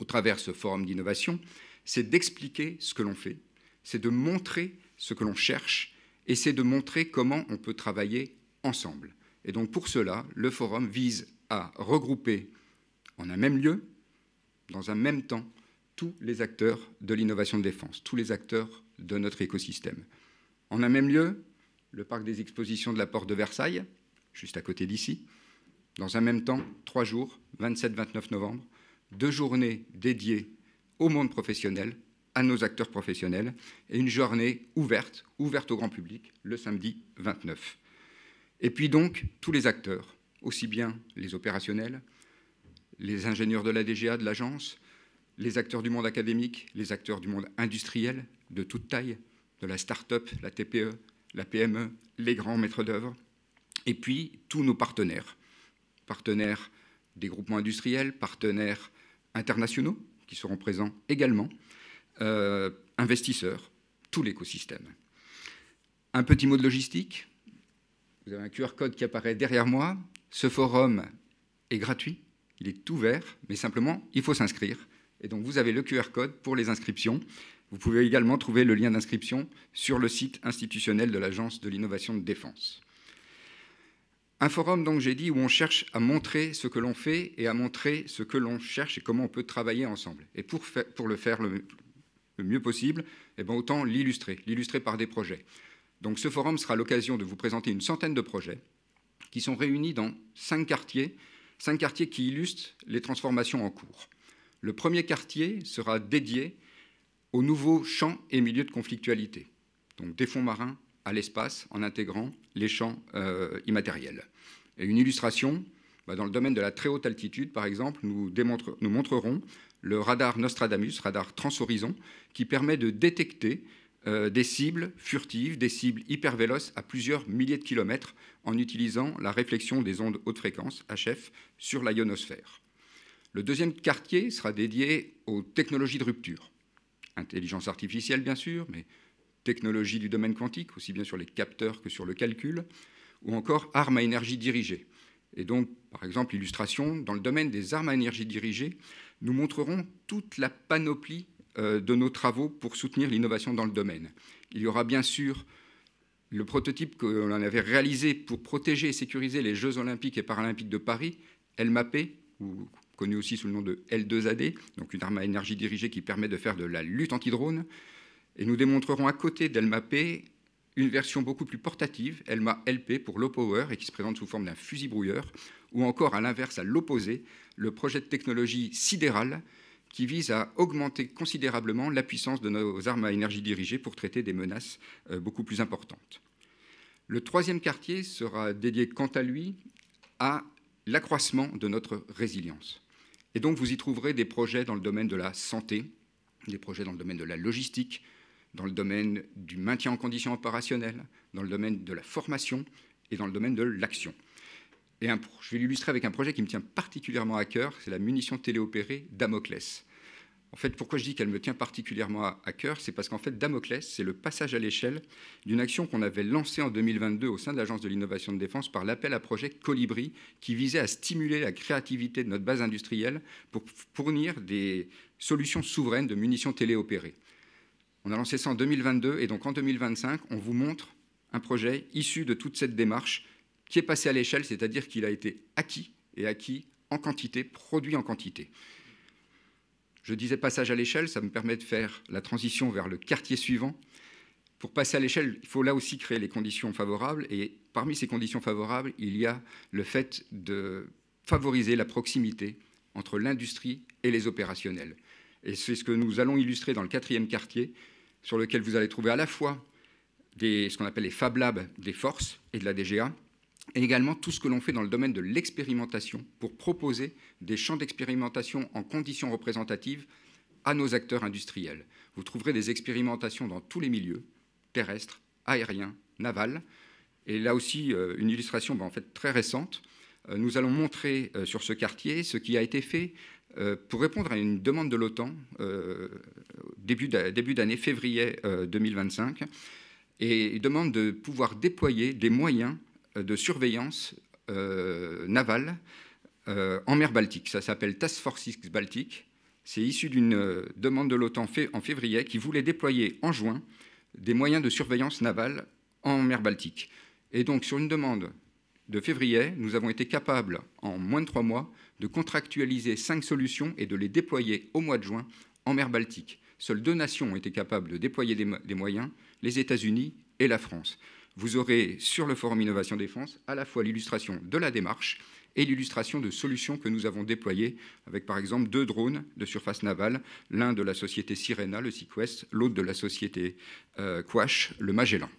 au travers ce forum d'innovation, c'est d'expliquer ce que l'on fait, c'est de montrer ce que l'on cherche, et c'est de montrer comment on peut travailler ensemble. Et donc pour cela, le forum vise à regrouper en un même lieu, dans un même temps, tous les acteurs de l'innovation de défense, tous les acteurs de notre écosystème. En un même lieu, le parc des expositions de la Porte de Versailles, juste à côté d'ici. Dans un même temps, 3 jours, 27-29 novembre, 2 journées dédiées au monde professionnel, à nos acteurs professionnels, et une journée ouverte au grand public, le samedi 29. Et puis donc, tous les acteurs, aussi bien les opérationnels, les ingénieurs de la DGA, de l'agence, les acteurs du monde académique, les acteurs du monde industriel, de toute taille, de la start-up, la TPE, la PME, les grands maîtres d'œuvre, et puis tous nos partenaires, partenaires des groupements industriels, partenaires internationaux, qui seront présents également, investisseurs, tout l'écosystème. Un petit mot de logistique. Vous avez un QR code qui apparaît derrière moi. Ce forum est gratuit, il est ouvert, mais simplement, il faut s'inscrire. Et donc, vous avez le QR code pour les inscriptions. Vous pouvez également trouver le lien d'inscription sur le site institutionnel de l'Agence de l'innovation de défense. Un forum, donc, j'ai dit, où on cherche à montrer ce que l'on fait et à montrer ce que l'on cherche et comment on peut travailler ensemble. Et pour le faire le mieux possible, autant l'illustrer par des projets. Donc ce forum sera l'occasion de vous présenter une centaine de projets qui sont réunis dans 5 quartiers 5 quartiers qui illustrent les transformations en cours. Le premier quartier sera dédié aux nouveaux champs et milieux de conflictualité, donc des fonds marins à l'espace en intégrant les champs immatériels. Et une illustration, dans le domaine de la très haute altitude, par exemple, nous montrerons le radar Nostradamus, radar transhorizon, qui permet de détecter des cibles furtives, des cibles hypervéloces à plusieurs milliers de kilomètres en utilisant la réflexion des ondes haute fréquence, HF, sur la ionosphère. Le deuxième quartier sera dédié aux technologies de rupture. Intelligence artificielle, bien sûr, mais technologie du domaine quantique, aussi bien sur les capteurs que sur le calcul, ou encore armes à énergie dirigée. Et donc, par exemple, illustration, dans le domaine des armes à énergie dirigée, nous montrerons toute la panoplie de nos travaux pour soutenir l'innovation dans le domaine. Il y aura bien sûr le prototype que l'on avait réalisé pour protéger et sécuriser les Jeux olympiques et paralympiques de Paris, LMAP, ou connu aussi sous le nom de L2AD, donc une arme à énergie dirigée qui permet de faire de la lutte anti-drone. Et nous démontrerons à côté d'LMAP une version beaucoup plus portative, LMA-LP pour low power, et qui se présente sous forme d'un fusil brouilleur, ou encore à l'inverse, à l'opposé, le projet de technologie sidérale qui vise à augmenter considérablement la puissance de nos armes à énergie dirigée pour traiter des menaces beaucoup plus importantes. Le troisième quartier sera dédié quant à lui à l'accroissement de notre résilience. Et donc vous y trouverez des projets dans le domaine de la santé, des projets dans le domaine de la logistique, dans le domaine du maintien en conditions opérationnelles, dans le domaine de la formation et dans le domaine de l'action. Et je vais l'illustrer avec un projet qui me tient particulièrement à cœur, c'est la munition téléopérée Damoclès. En fait, pourquoi je dis qu'elle me tient particulièrement à cœur, c'est parce qu'en fait, Damoclès, c'est le passage à l'échelle d'une action qu'on avait lancée en 2022 au sein de l'Agence de l'innovation de défense par l'appel à projet Colibri, qui visait à stimuler la créativité de notre base industrielle pour fournir des solutions souveraines de munitions téléopérées. On a lancé ça en 2022 et donc en 2025, on vous montre un projet issu de toute cette démarche qui est passé à l'échelle, c'est-à-dire qu'il a été acquis et acquis en quantité, produit en quantité. Je disais passage à l'échelle, ça me permet de faire la transition vers le quartier suivant. Pour passer à l'échelle, il faut là aussi créer les conditions favorables et parmi ces conditions favorables, il y a le fait de favoriser la proximité entre l'industrie et les opérationnels. Et c'est ce que nous allons illustrer dans le quatrième quartier, sur lequel vous allez trouver à la fois ce qu'on appelle les Fab Labs des forces et de la DGA, et également tout ce que l'on fait dans le domaine de l'expérimentation pour proposer des champs d'expérimentation en conditions représentatives à nos acteurs industriels. Vous trouverez des expérimentations dans tous les milieux, terrestres, aériens, navals, et là aussi une illustration en fait, très récente. Nous allons montrer sur ce quartier ce qui a été fait pour répondre à une demande de l'OTAN début d'année, février 2025, et demande de pouvoir déployer des moyens de surveillance navale en mer Baltique. Ça s'appelle Task Force X Baltique. C'est issu d'une demande de l'OTAN en février qui voulait déployer en juin des moyens de surveillance navale en mer Baltique. Et donc, sur une demande de février, nous avons été capables, en moins de 3 mois, de contractualiser 5 solutions et de les déployer au mois de juin en mer Baltique. Seules 2 nations ont été capables de déployer des moyens, les États-Unis et la France. Vous aurez sur le Forum Innovation Défense à la fois l'illustration de la démarche et l'illustration de solutions que nous avons déployées avec par exemple 2 drones de surface navale, l'un de la société Sirena, le Sequest, l'autre de la société Quash, le Magellan.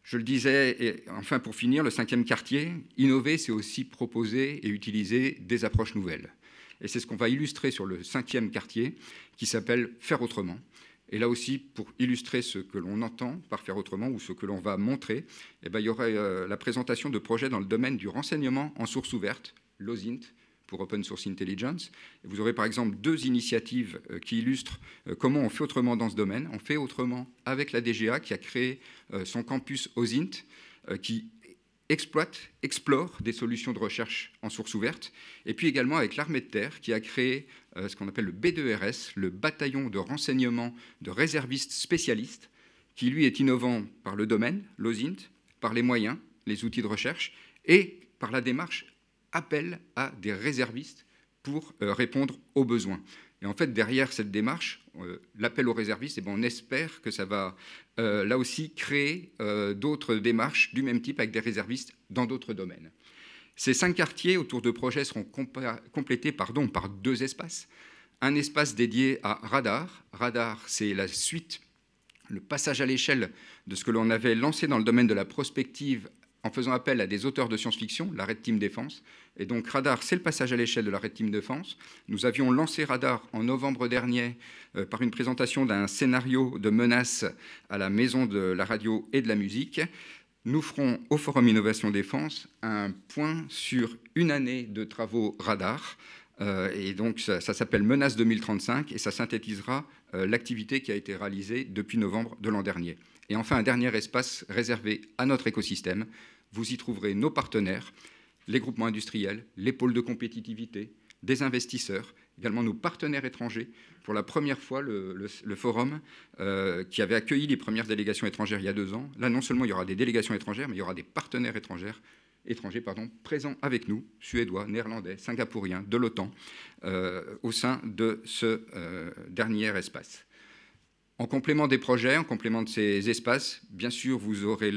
Je le disais, et enfin pour finir, le 5e quartier, innover, c'est aussi proposer et utiliser des approches nouvelles. Et c'est ce qu'on va illustrer sur le 5e quartier qui s'appelle « Faire autrement ». Et là aussi, pour illustrer ce que l'on entend par faire autrement ou ce que l'on va montrer, il y aurait la présentation de projets dans le domaine du renseignement en source ouverte, l'OSINT, pour Open Source Intelligence. Et vous aurez par exemple 2 initiatives qui illustrent comment on fait autrement dans ce domaine. On fait autrement avec la DGA qui a créé son campus OSINT, qui explore des solutions de recherche en source ouverte, et puis également avec l'armée de terre qui a créé ce qu'on appelle le B2RS, le bataillon de renseignement de réservistes spécialistes, qui lui est innovant par le domaine, l'OSINT, par les moyens, les outils de recherche, et par la démarche appel à des réservistes pour répondre aux besoins. Et en fait, derrière cette démarche, l'appel aux réservistes, on espère que ça va là aussi créer d'autres démarches du même type avec des réservistes dans d'autres domaines. Ces 5 quartiers autour de projets seront complétés par 2 espaces. Un espace dédié à Radar. Radar, c'est la suite, le passage à l'échelle de ce que l'on avait lancé dans le domaine de la prospective en faisant appel à des auteurs de science-fiction, la Red Team Défense. Et donc Radar, c'est le passage à l'échelle de la Red Team Défense. Nous avions lancé Radar en novembre dernier par une présentation d'un scénario de menace à la Maison de la radio et de la musique. Nous ferons au Forum Innovation Défense un point sur une année de travaux Radar. Et donc ça s'appelle Menace 2035 et ça synthétisera l'activité qui a été réalisée depuis novembre de l'an dernier. Et enfin, un dernier espace réservé à notre écosystème. Vous y trouverez nos partenaires, les groupements industriels, les pôles de compétitivité, des investisseurs, également nos partenaires étrangers. Pour la première fois, le forum qui avait accueilli les premières délégations étrangères il y a 2 ans, là non seulement il y aura des délégations étrangères, mais il y aura des partenaires étrangers présents avec nous, suédois, néerlandais, singapouriens, de l'OTAN, au sein de ce dernier espace. En complément des projets, en complément de ces espaces, bien sûr, vous aurez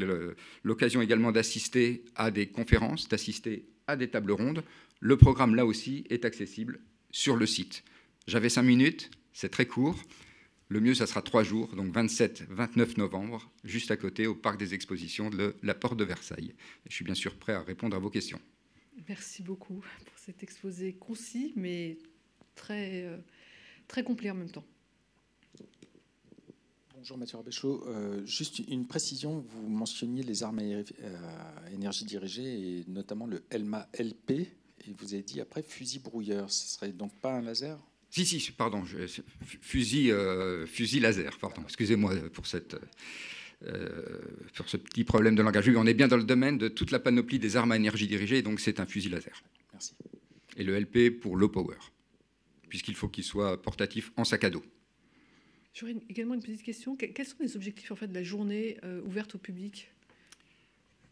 l'occasion également d'assister à des conférences, d'assister à des tables rondes. Le programme, là aussi, est accessible sur le site. J'avais 5 minutes, c'est très court. Le mieux, ça sera 3 jours, donc 27-29 novembre, juste à côté, au Parc des Expositions de la Porte de Versailles. Et je suis bien sûr prêt à répondre à vos questions. Merci beaucoup pour cet exposé concis, mais très, très complet en même temps. Bonjour Mathieu Rabéchaud. Juste une précision, vous mentionniez les armes à énergie dirigée et notamment le ELMA LP, et vous avez dit après fusil brouilleur. Ce serait donc pas un laser ? Si, pardon, fusil laser, pardon, excusez-moi pour ce petit problème de langage. On est bien dans le domaine de toute la panoplie des armes à énergie dirigée, donc c'est un fusil laser. Merci. Et le LP pour low power, puisqu'il faut qu'il soit portatif en sac à dos. J'aurais également une petite question. Quels sont les objectifs en fait, de la journée ouverte au public ?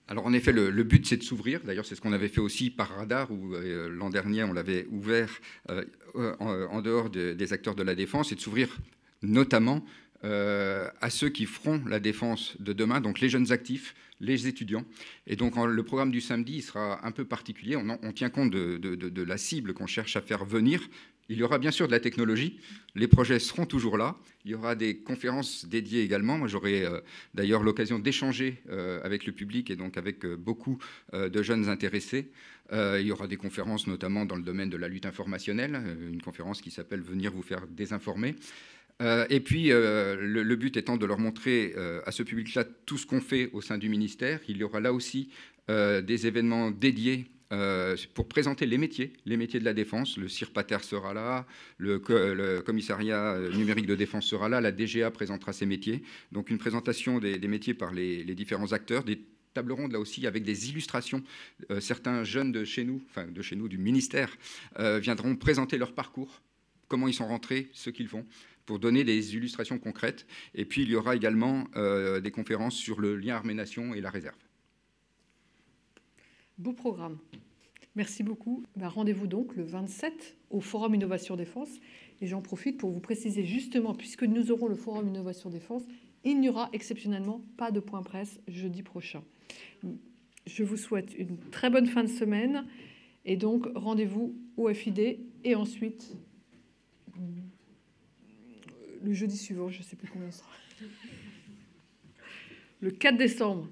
Alors en effet, le but c'est de s'ouvrir. D'ailleurs, c'est ce qu'on avait fait aussi par Radar, où l'an dernier on l'avait ouvert en dehors des acteurs de la défense, et de s'ouvrir notamment à ceux qui feront la défense de demain, donc les jeunes actifs, les étudiants. Et donc le programme du samedi il sera un peu particulier. On tient compte de la cible qu'on cherche à faire venir. Il y aura bien sûr de la technologie, les projets seront toujours là, il y aura des conférences dédiées également. Moi, j'aurai d'ailleurs l'occasion d'échanger avec le public et donc avec beaucoup de jeunes intéressés. Il y aura des conférences notamment dans le domaine de la lutte informationnelle, une conférence qui s'appelle « Venir vous faire désinformer ». Et puis, le but étant de leur montrer à ce public-là tout ce qu'on fait au sein du ministère. Il y aura là aussi des événements dédiés pour présenter les métiers de la défense. Le CIRPATER sera là, le commissariat numérique de défense sera là, la DGA présentera ses métiers. Donc une présentation des métiers par les différents acteurs, des tables rondes là aussi avec des illustrations. Certains jeunes de chez nous, du ministère, viendront présenter leur parcours, comment ils sont rentrés, ce qu'ils font, pour donner des illustrations concrètes. Et puis il y aura également des conférences sur le lien armée-nation et la réserve. Beau programme. Merci beaucoup. Rendez-vous donc le 27 au Forum Innovation Défense. Et j'en profite pour vous préciser justement, puisque nous aurons le Forum Innovation Défense, il n'y aura exceptionnellement pas de point presse jeudi prochain. Je vous souhaite une très bonne fin de semaine. Et donc, rendez-vous au FID et ensuite, le jeudi suivant, je ne sais plus combien ce sera. Le 4 décembre.